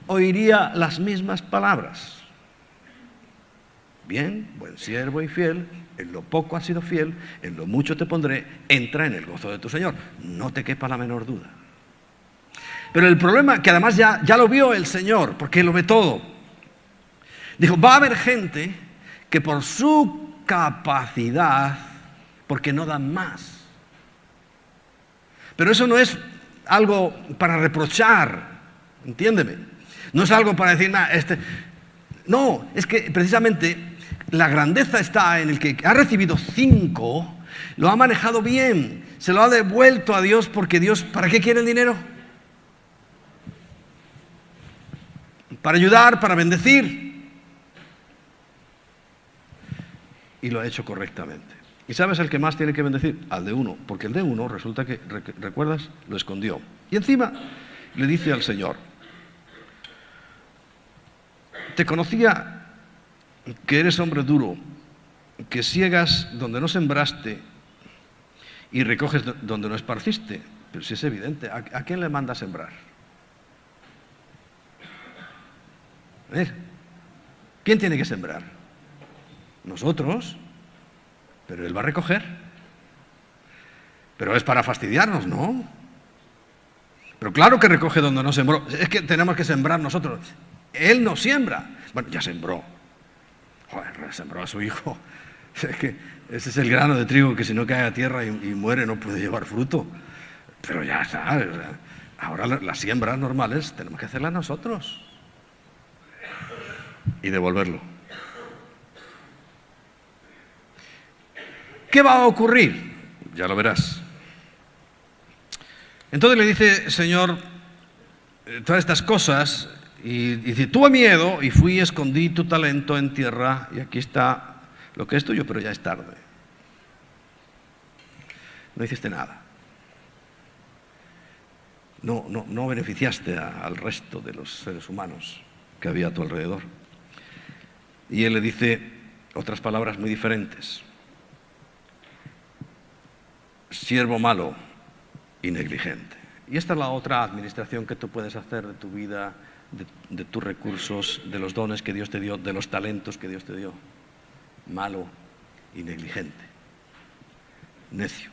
oiría las mismas palabras. Bien, buen siervo y fiel, en lo poco has sido fiel, en lo mucho te pondré, entra en el gozo de tu Señor. No te quepa la menor duda. Pero el problema, que además ya lo vio el Señor, porque lo ve todo. Dijo: va a haber gente que por su capacidad, porque no dan más. Pero eso no es algo para reprochar, entiéndeme. No es algo para decir, no, es que precisamente la grandeza está en el que ha recibido 5, lo ha manejado bien, se lo ha devuelto a Dios, porque Dios, ¿para qué quiere el dinero? Para ayudar, para bendecir. Y lo ha hecho correctamente. ¿Y sabes el que más tiene que bendecir? Al de 1, porque el de 1 resulta que, ¿recuerdas? Lo escondió. Y encima le dice al Señor: te conocía que eres hombre duro, que siegas donde no sembraste y recoges donde no esparciste. Pero si es evidente, ¿a quién le manda a sembrar? A ver, ¿quién tiene que sembrar? Nosotros. Pero Él va a recoger. Pero es para fastidiarnos, ¿no? Pero claro que recoge donde no sembró. Es que tenemos que sembrar nosotros. Él no siembra. Bueno, ya sembró. Joder, sembró a su hijo. Es que ese es el grano de trigo que si no cae a tierra y muere no puede llevar fruto. Pero ya está. Ahora las siembras normales tenemos que hacerlas nosotros. Y devolverlo. ¿Qué va a ocurrir? Ya lo verás. Entonces le dice: Señor, todas estas cosas, y dice: tuve miedo y fui y escondí tu talento en tierra, y aquí está lo que es tuyo, pero ya es tarde. No hiciste nada. No beneficiaste al resto de los seres humanos que había a tu alrededor. Y él le dice otras palabras muy diferentes: siervo malo y negligente. Y esta es la otra administración que tú puedes hacer de tu vida, de tus recursos, de los dones que Dios te dio, de los talentos que Dios te dio. Malo y negligente. Necio.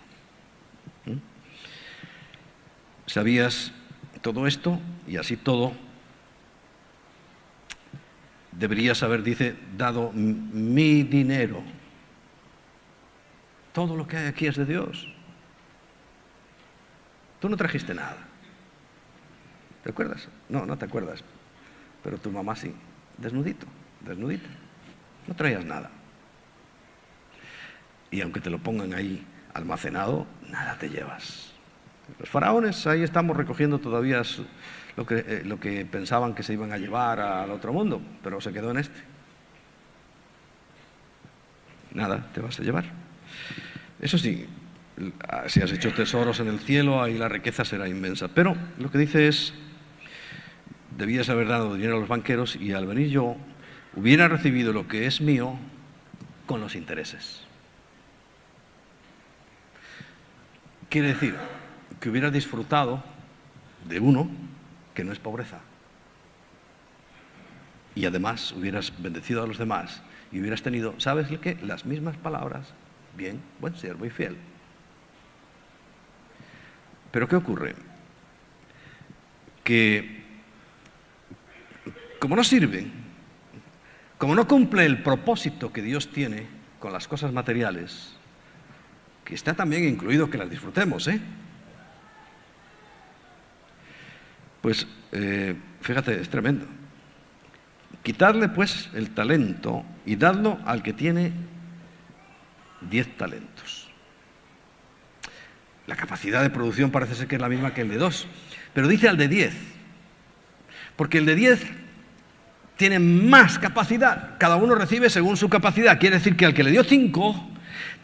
¿Sabías todo esto? Y así todo, deberías haber, dice, dado mi dinero. Todo lo que hay aquí es de Dios. Tú no trajiste nada. ¿Te acuerdas? No te acuerdas. Pero tu mamá sí. Desnudito. No traías nada. Y aunque te lo pongan ahí almacenado, nada te llevas. Los faraones, ahí estamos recogiendo todavía lo que pensaban que se iban a llevar al otro mundo, pero se quedó en este. Nada, te vas a llevar. Eso sí, si has hecho tesoros en el cielo, ahí la riqueza será inmensa. Pero lo que dice es, debías haber dado dinero a los banqueros y al venir yo hubiera recibido lo que es mío con los intereses. Quiere decir que hubieras disfrutado de uno que no es pobreza. Y además hubieras bendecido a los demás y hubieras tenido, ¿sabes qué? Las mismas palabras, bien, buen siervo y fiel. Pero ¿qué ocurre? Que como no sirve, como no cumple el propósito que Dios tiene con las cosas materiales, que está también incluido que las disfrutemos, pues fíjate, es tremendo. Quitarle pues el talento y dadlo al que tiene 10 talentos. La capacidad de producción parece ser que es la misma que el de 2, pero dice al de 10, porque el de 10 tiene más capacidad, cada uno recibe según su capacidad, quiere decir que al que le dio 5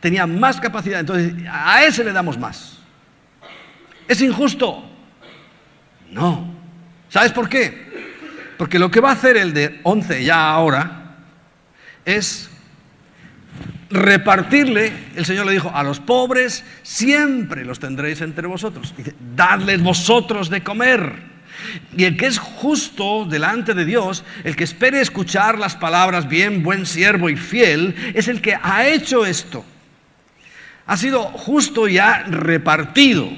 tenía más capacidad, entonces a ese le damos más. ¿Es injusto? No. ¿Sabes por qué? Porque lo que va a hacer el de 11 ya ahora es repartirle, el Señor le dijo, a los pobres siempre los tendréis entre vosotros. Dice, dadles vosotros de comer. Y el que es justo delante de Dios, el que espere escuchar las palabras, bien, buen siervo y fiel, es el que ha hecho esto. Ha sido justo y ha repartido.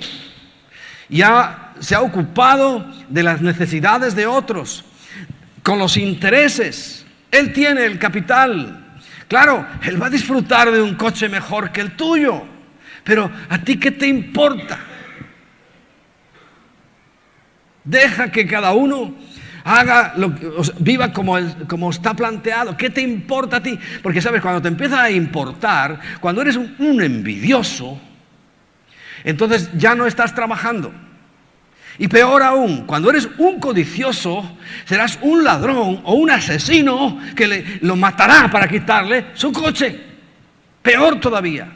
Ya se ha ocupado de las necesidades de otros, con los intereses. Él tiene el capital. Claro, él va a disfrutar de un coche mejor que el tuyo, pero ¿a ti qué te importa? Deja que cada uno haga viva como está planteado. ¿Qué te importa a ti? Porque sabes, cuando te empieza a importar, cuando eres un envidioso, entonces ya no estás trabajando. Y peor aún, cuando eres un codicioso, serás un ladrón o un asesino que lo matará para quitarle su coche. Peor todavía.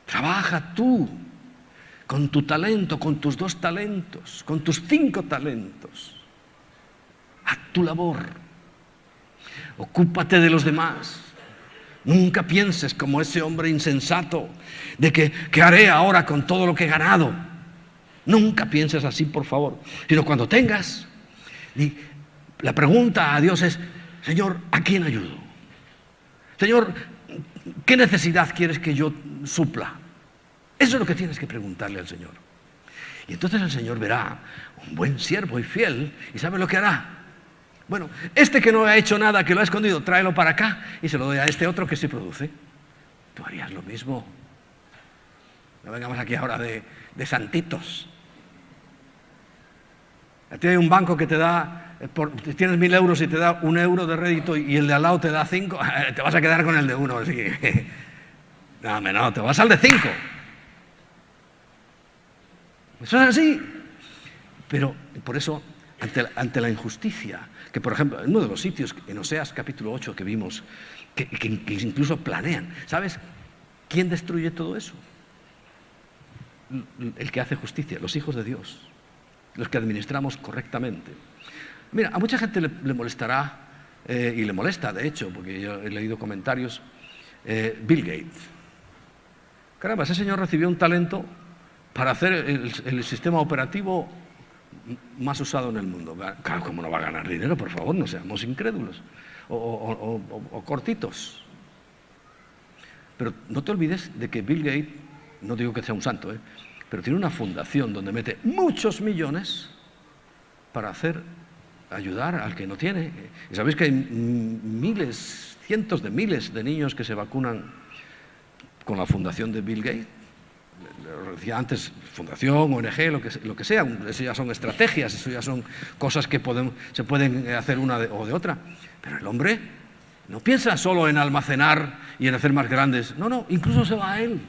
Trabaja tú con tu talento, con tus 2 talentos, con tus 5 talentos. Haz tu labor. Ocúpate de los demás. Nunca pienses como ese hombre insensato de que ¿qué haré ahora con todo lo que he ganado? Nunca pienses así, por favor. Sino cuando tengas, la pregunta a Dios es, Señor, ¿a quién ayudo? Señor, ¿qué necesidad quieres que yo supla? Eso es lo que tienes que preguntarle al Señor. Y entonces el Señor verá un buen siervo y fiel, y ¿sabe lo que hará? Bueno, este que no ha hecho nada, que lo ha escondido, tráelo para acá y se lo doy a este otro que sí produce. Tú harías lo mismo. No vengamos aquí ahora de santitos. A ti hay un banco que te da, tienes 1.000 euros y te da 1 euro de rédito y el de al lado te da 5, te vas a quedar con el de 1. Así que, no, te vas al de 5. Eso es así. Pero por eso, ante la injusticia, que por ejemplo, en uno de los sitios, en Oseas capítulo 8 que vimos, que incluso planean, ¿sabes quién destruye todo eso? El que hace justicia, los hijos de Dios, los que administramos correctamente. Mira, a mucha gente le molestará, y le molesta de hecho, porque yo he leído comentarios, Bill Gates. Caramba, ese señor recibió un talento para hacer el sistema operativo más usado en el mundo. Claro, ¿cómo no va a ganar dinero? Por favor, no seamos incrédulos o cortitos. Pero no te olvides de que Bill Gates, no digo que sea un santo, pero tiene una fundación donde mete muchos millones para ayudar al que no tiene. Y sabéis que hay miles, cientos de miles de niños que se vacunan con la fundación de Bill Gates. Lo decía antes, fundación, ONG, lo que sea, eso ya son estrategias, eso ya son cosas que se pueden hacer una o de otra. Pero el hombre no piensa solo en almacenar y en hacer más grandes. No, incluso se va a él.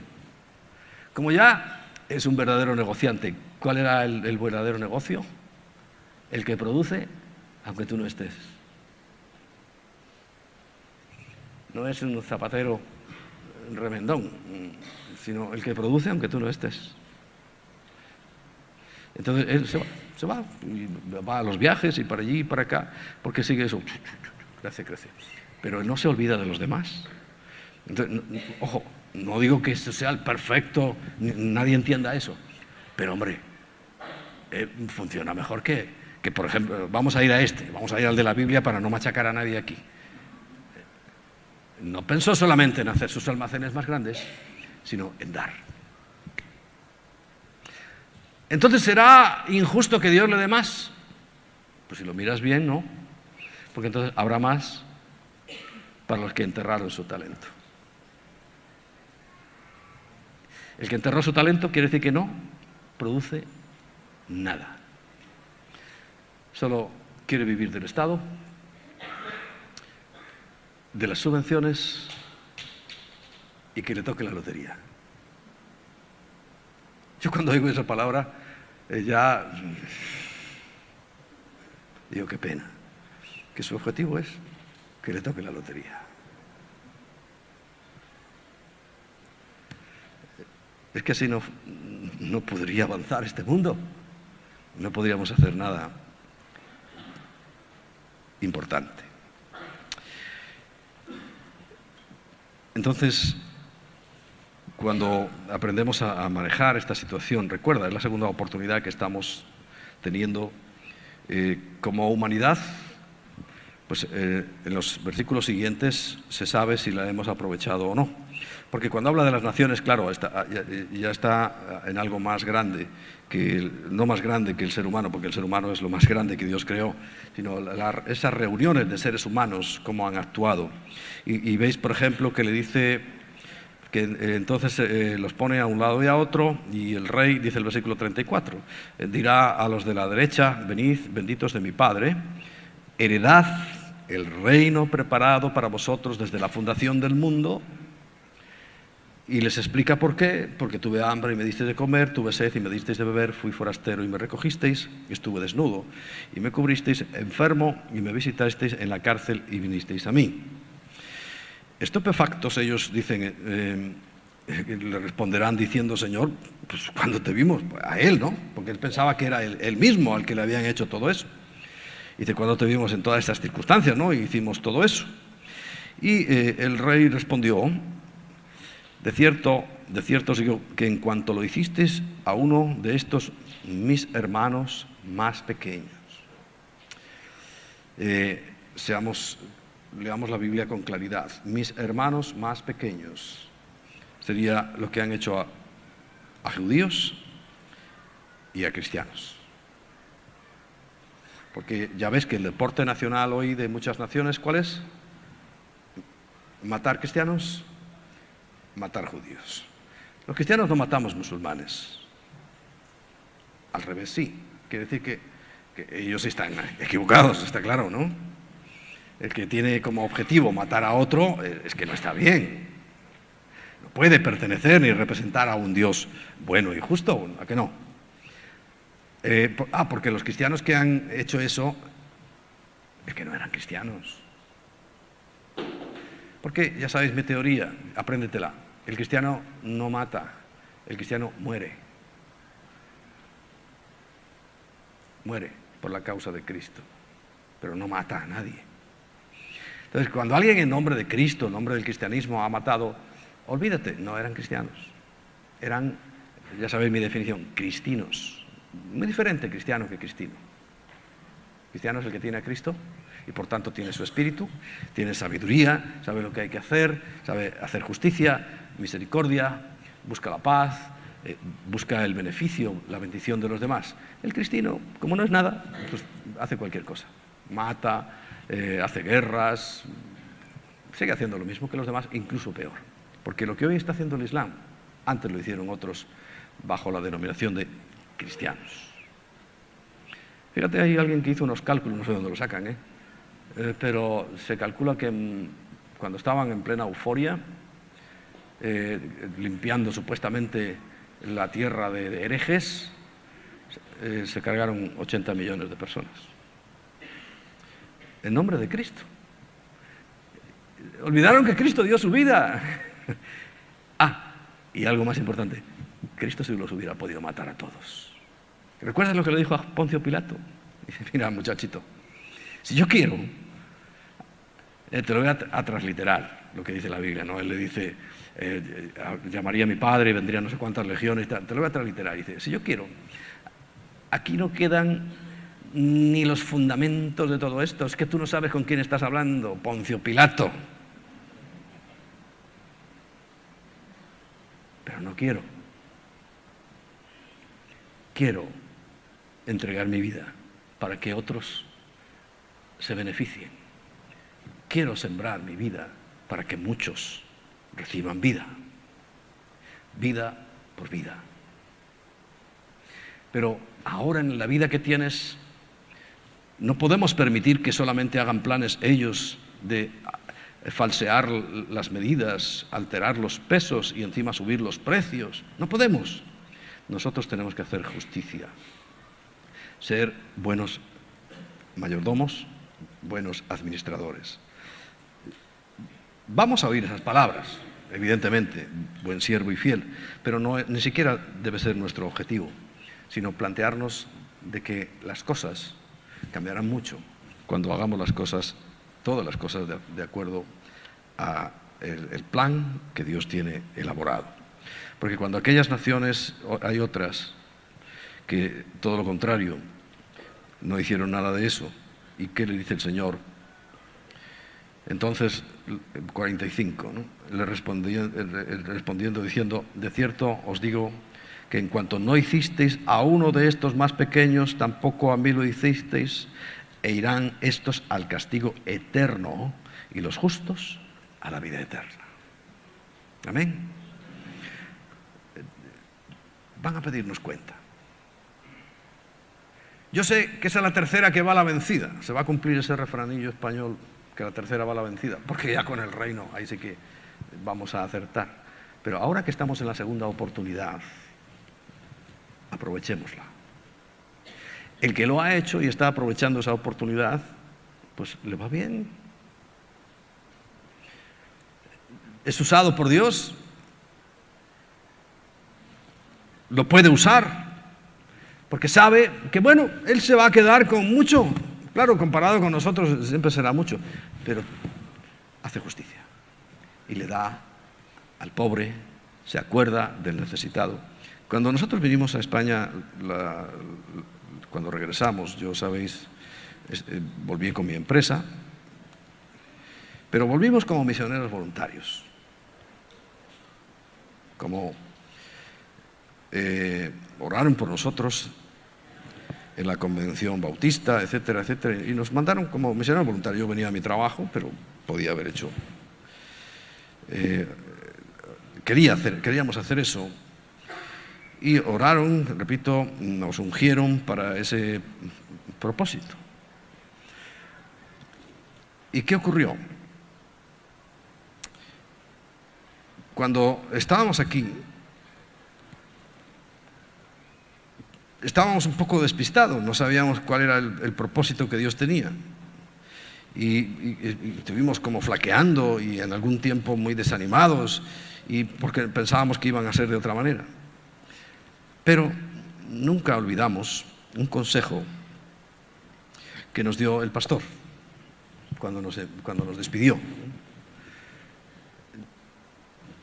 Como ya es un verdadero negociante, ¿cuál era el verdadero negocio? El que produce, aunque tú no estés. No es un zapatero remendón, sino el que produce, aunque tú no estés. Entonces él se va, y va a los viajes y para allí y para acá, porque sigue eso, crece. Pero él no se olvida de los demás. Entonces, ojo, no digo que esto sea el perfecto, nadie entienda eso, pero hombre, funciona mejor que, por ejemplo, vamos a ir al de la Biblia para no machacar a nadie aquí. No pensó solamente en hacer sus almacenes más grandes, sino en dar. Entonces, ¿será injusto que Dios le dé más? Pues si lo miras bien, no. Porque entonces habrá más para los que enterraron su talento. El que enterró su talento quiere decir que no produce nada. Solo quiere vivir del Estado, de las subvenciones y que le toque la lotería. Yo cuando oigo esa palabra ya digo, qué pena, que su objetivo es que le toque la lotería. Es que así no podría avanzar este mundo, no podríamos hacer nada importante. Entonces, cuando aprendemos a manejar esta situación, recuerda, es la segunda oportunidad que estamos teniendo como humanidad, pues en los versículos siguientes se sabe si la hemos aprovechado o no. Porque cuando habla de las naciones, claro, ya está en algo más grande, no más grande que el ser humano, porque el ser humano es lo más grande que Dios creó, sino esas reuniones de seres humanos, cómo han actuado. Y veis, por ejemplo, que le dice que entonces los pone a un lado y a otro, y el rey, dice el versículo 34, dirá a los de la derecha, venid, benditos de mi Padre, heredad el reino preparado para vosotros desde la fundación del mundo. Y les explica por qué: porque tuve hambre y me disteis de comer, tuve sed y me disteis de beber, fui forastero y me recogisteis, estuve desnudo y me cubristeis, enfermo y me visitasteis, en la cárcel y vinisteis a mí. Estupefactos ellos dicen, le responderán diciendo: Señor, pues cuando te vimos, a él, ¿no? Porque él pensaba que era él mismo al que le habían hecho todo eso. Dice: cuando te vimos en todas estas circunstancias, ¿no? Y hicimos todo eso. Y el rey respondió: de cierto os digo que en cuanto lo hicisteis a uno de estos mis hermanos más pequeños. Leamos la Biblia con claridad. Mis hermanos más pequeños sería lo que han hecho a judíos y a cristianos. Porque ya ves que el deporte nacional hoy de muchas naciones, ¿cuál es? Matar cristianos, matar judíos. Los cristianos no matamos musulmanes. Al revés, sí. Quiere decir que ellos están equivocados, está claro, ¿no? El que tiene como objetivo matar a otro es que no está bien. No puede pertenecer ni representar a un Dios bueno y justo, ¿a que no? Porque los cristianos que han hecho eso es que no eran cristianos. Porque, ya sabéis mi teoría, apréndetela. El cristiano no mata, el cristiano muere. Muere por la causa de Cristo, pero no mata a nadie. Entonces, cuando alguien en nombre de Cristo, en nombre del cristianismo ha matado, olvídate, no eran cristianos. Eran, ya sabéis mi definición, cristinos. Muy diferente cristiano que cristino. Cristiano es el que tiene a Cristo y por tanto tiene su espíritu, tiene sabiduría, sabe lo que hay que hacer, sabe hacer justicia, misericordia, busca la paz, busca el beneficio, la bendición de los demás. El cristino, como no es nada, pues hace cualquier cosa. Mata, hace guerras, sigue haciendo lo mismo que los demás, incluso peor. Porque lo que hoy está haciendo el Islam, antes lo hicieron otros bajo la denominación de cristianos. Fíjate, hay alguien que hizo unos cálculos, no sé dónde lo sacan, pero se calcula que cuando estaban en plena euforia, limpiando supuestamente la tierra de herejes, se cargaron 80 millones de personas. En nombre de Cristo. Olvidaron que Cristo dio su vida. Y algo más importante, Cristo sí los hubiera podido matar a todos. ¿Recuerdas lo que le dijo a Poncio Pilato? Dice, mira, muchachito, si yo quiero, te lo voy a transliterar, lo que dice la Biblia, ¿no? Él le dice, llamaría a mi padre y vendrían no sé cuántas legiones, te lo voy a transliterar. Dice, si yo quiero, aquí no quedan ni los fundamentos de todo esto. Es que tú no sabes con quién estás hablando, Poncio Pilato. Pero no quiero. Quiero entregar mi vida para que otros se beneficien. Quiero sembrar mi vida para que muchos reciban vida. Vida por vida. Pero ahora en la vida que tienes, no podemos permitir que solamente hagan planes ellos de falsear las medidas, alterar los pesos y encima subir los precios. No podemos. Nosotros tenemos que hacer justicia, ser buenos mayordomos, buenos administradores. Vamos a oír esas palabras, evidentemente, buen siervo y fiel, pero ni siquiera debe ser nuestro objetivo, sino plantearnos de que las cosas cambiarán mucho cuando hagamos las cosas, todas las cosas de acuerdo a el plan que Dios tiene elaborado. Porque cuando aquellas naciones, hay otras que todo lo contrario, no hicieron nada de eso. ¿Y qué le dice el Señor? Entonces, 45, ¿no? Le respondiendo diciendo, de cierto os digo que en cuanto no hicisteis a uno de estos más pequeños, tampoco a mí lo hicisteis, e irán estos al castigo eterno y los justos a la vida eterna. Amén. Van a pedirnos cuenta. Yo sé que esa es la tercera que va a la vencida. Se va a cumplir ese refranillo español, que la tercera va a la vencida, porque ya con el reino ahí sí que vamos a acertar. Pero ahora que estamos en la segunda oportunidad, aprovechémosla. El que lo ha hecho y está aprovechando esa oportunidad, pues le va bien. Es usado por Dios, lo puede usar, porque sabe que, bueno, Él se va a quedar con mucho. Claro, comparado con nosotros siempre será mucho, pero hace justicia y le da al pobre, se acuerda del necesitado. Cuando nosotros vinimos a España, cuando regresamos, yo sabéis, volví con mi empresa, pero volvimos como misioneros voluntarios, como oraron por nosotros en la convención bautista, etcétera, etcétera, y nos mandaron como misioneros voluntarios. Yo venía a mi trabajo, pero podía haber hecho, queríamos hacer eso, y oraron, repito, nos ungieron para ese propósito. ¿Y qué ocurrió? Cuando estábamos aquí, estábamos un poco despistados, no sabíamos cuál era el propósito que Dios tenía. Y estuvimos como flaqueando y en algún tiempo muy desanimados, y porque pensábamos que iban a ser de otra manera. Pero nunca olvidamos un consejo que nos dio el pastor cuando nos despidió.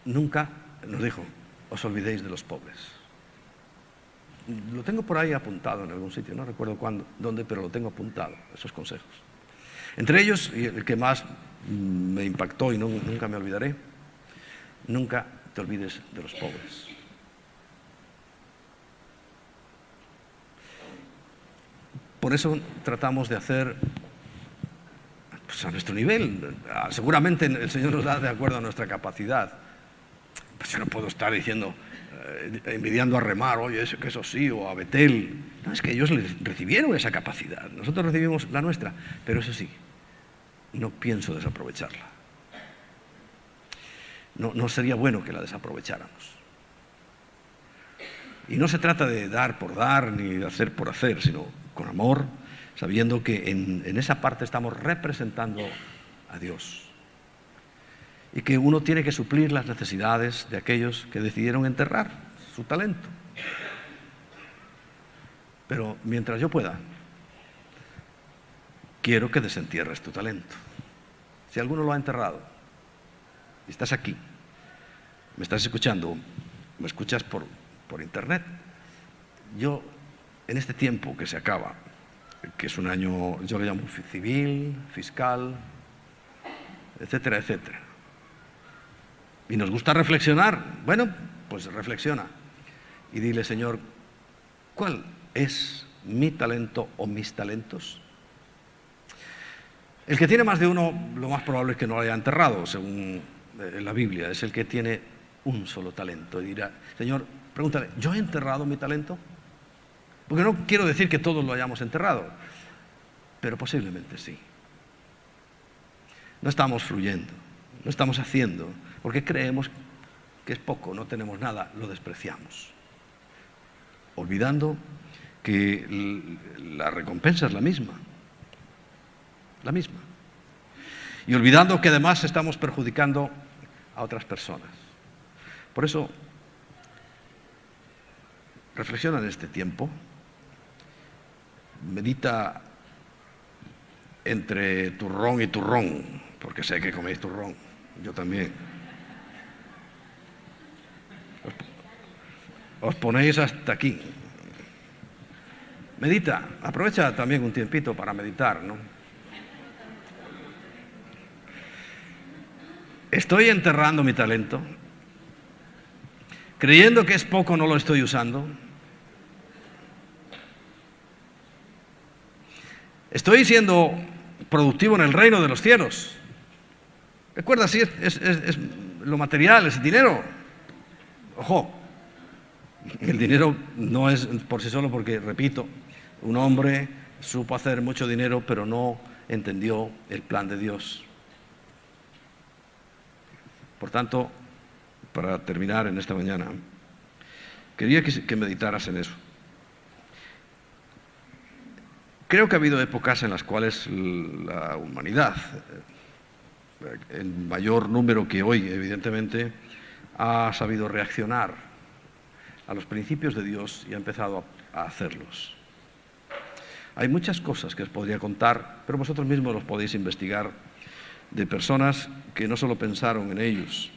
Nunca nos dijo, os olvidéis de los pobres. Lo tengo por ahí apuntado en algún sitio, no recuerdo dónde, pero lo tengo apuntado, esos consejos. Entre ellos, y el que más me impactó y nunca me olvidaré, nunca te olvides de los pobres. Por eso tratamos de hacer, pues, a nuestro nivel. Seguramente el Señor nos da de acuerdo a nuestra capacidad. Pues yo no puedo estar diciendo, envidiando a Remar, oye, que eso sí, o a Betel. No, es que ellos recibieron esa capacidad, nosotros recibimos la nuestra, pero eso sí, no pienso desaprovecharla. No sería bueno que la desaprovecháramos. Y no se trata de dar por dar ni de hacer por hacer, sino con amor, sabiendo que en esa parte estamos representando a Dios. Y que uno tiene que suplir las necesidades de aquellos que decidieron enterrar su talento. Pero mientras yo pueda, quiero que desentierres tu talento. Si alguno lo ha enterrado y estás aquí, me estás escuchando, me escuchas por internet, yo en este tiempo que se acaba, que es un año, yo le llamo civil, fiscal, etcétera, etcétera, y nos gusta reflexionar, bueno, pues reflexiona y dile: Señor, ¿cuál es mi talento o mis talentos? El que tiene más de uno, lo más probable es que no lo haya enterrado, según la Biblia. Es el que tiene un solo talento. Y dirá: Señor, pregúntale, ¿yo he enterrado mi talento? Porque no quiero decir que todos lo hayamos enterrado, pero posiblemente sí. No estamos fluyendo, no estamos haciendo, porque creemos que es poco, no tenemos nada, lo despreciamos. Olvidando que la recompensa es la misma. La misma. Y olvidando que además estamos perjudicando a otras personas. Por eso, reflexiona en este tiempo, medita entre turrón y turrón, porque sé que coméis turrón, yo también. Os ponéis hasta aquí. Medita, aprovecha también un tiempito para meditar, ¿no? ¿Estoy enterrando mi talento? ¿Creyendo que es poco no lo estoy usando? ¿Estoy siendo productivo en el reino de los cielos? Recuerda, si es lo material, es dinero. Ojo, el dinero no es por sí solo, porque, repito, un hombre supo hacer mucho dinero, pero no entendió el plan de Dios. Por tanto, para terminar en esta mañana, quería que meditaras en eso. Creo que ha habido épocas en las cuales la humanidad, en mayor número que hoy, evidentemente, ha sabido reaccionar a los principios de Dios y ha empezado a hacerlos. Hay muchas cosas que os podría contar, pero vosotros mismos los podéis investigar, de personas que no solo pensaron en ellos,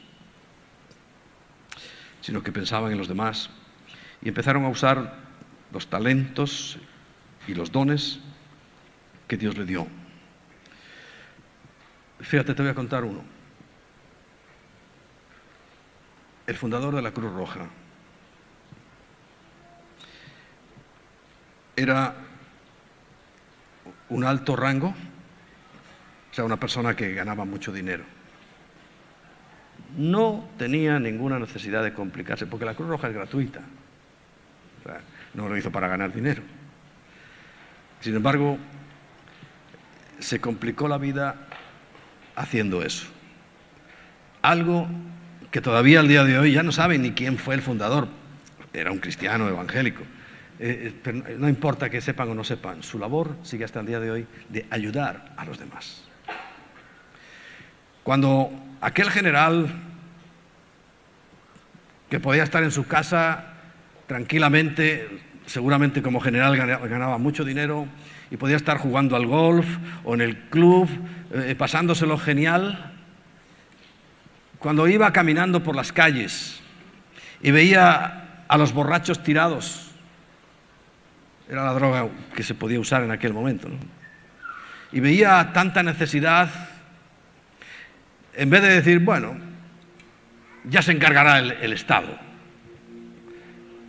sino que pensaban en los demás y empezaron a usar los talentos y los dones que Dios le dio. Fíjate, te voy a contar uno. El fundador de la Cruz Roja era un alto rango, o sea, una persona que ganaba mucho dinero. No tenía ninguna necesidad de complicarse, porque la Cruz Roja es gratuita. O sea, no lo hizo para ganar dinero. Sin embargo, se complicó la vida haciendo eso. Algo que todavía al día de hoy ya no saben ni quién fue el fundador. Era un cristiano evangélico. Pero no importa que sepan o no sepan, su labor sigue hasta el día de hoy de ayudar a los demás. Cuando aquel general, que podía estar en su casa tranquilamente, seguramente como general ganaba mucho dinero, y podía estar jugando al golf o en el club, pasándoselo genial, cuando iba caminando por las calles y veía a los borrachos tirados, era la droga que se podía usar en aquel momento, ¿no? Y veía tanta necesidad, en vez de decir, bueno, ya se encargará el Estado,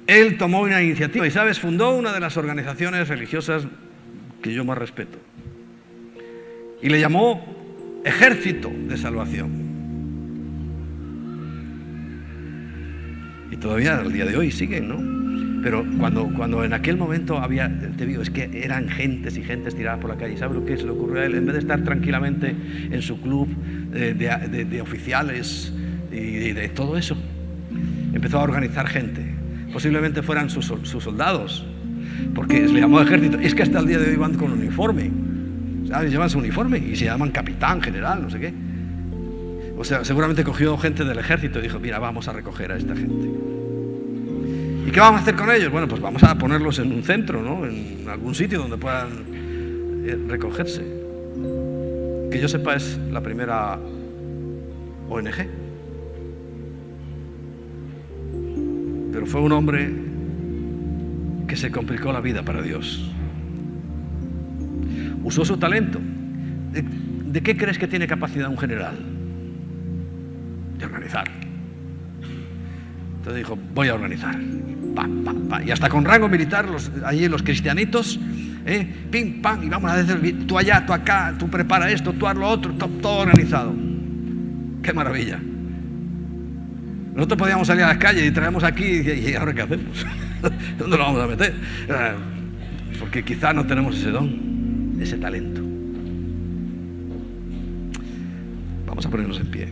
él tomó una iniciativa y, ¿sabes?, fundó una de las organizaciones religiosas que yo más respeto y le llamó Ejército de Salvación. Y todavía al día de hoy siguen, ¿no? Pero cuando en aquel momento había, te digo, es que eran gentes y gentes tiradas por la calle. ¿Sabes lo que se le ocurrió a él? En vez de estar tranquilamente en su club de oficiales y de todo eso, empezó a organizar gente posiblemente fueran sus soldados, porque se le llamó ejército. Y es que hasta el día de hoy van con uniforme, ¿sabes? Llevan su uniforme y se llaman capitán, general, no sé qué. O sea, seguramente cogió gente del ejército y dijo, mira, vamos a recoger a esta gente. ¿Y qué vamos a hacer con ellos? Bueno, pues vamos a ponerlos en un centro, ¿no? En algún sitio donde puedan recogerse. Que yo sepa, es la primera ONG. Pero fue un hombre que se complicó la vida para Dios. Usó su talento. ¿De qué crees que tiene capacidad un general? De organizar. Entonces dijo, voy a organizar. Y hasta con rango militar, allí los cristianitos, pim, pam, y vamos a decir, tú allá, tú acá, tú prepara esto, tú haz lo otro, todo organizado. ¡Qué maravilla! Nosotros podíamos salir a las calles y traemos aquí, ¿y ahora qué hacemos? ¿Dónde lo vamos a meter? Porque quizá no tenemos ese don, ese talento. Vamos a ponernos en pie.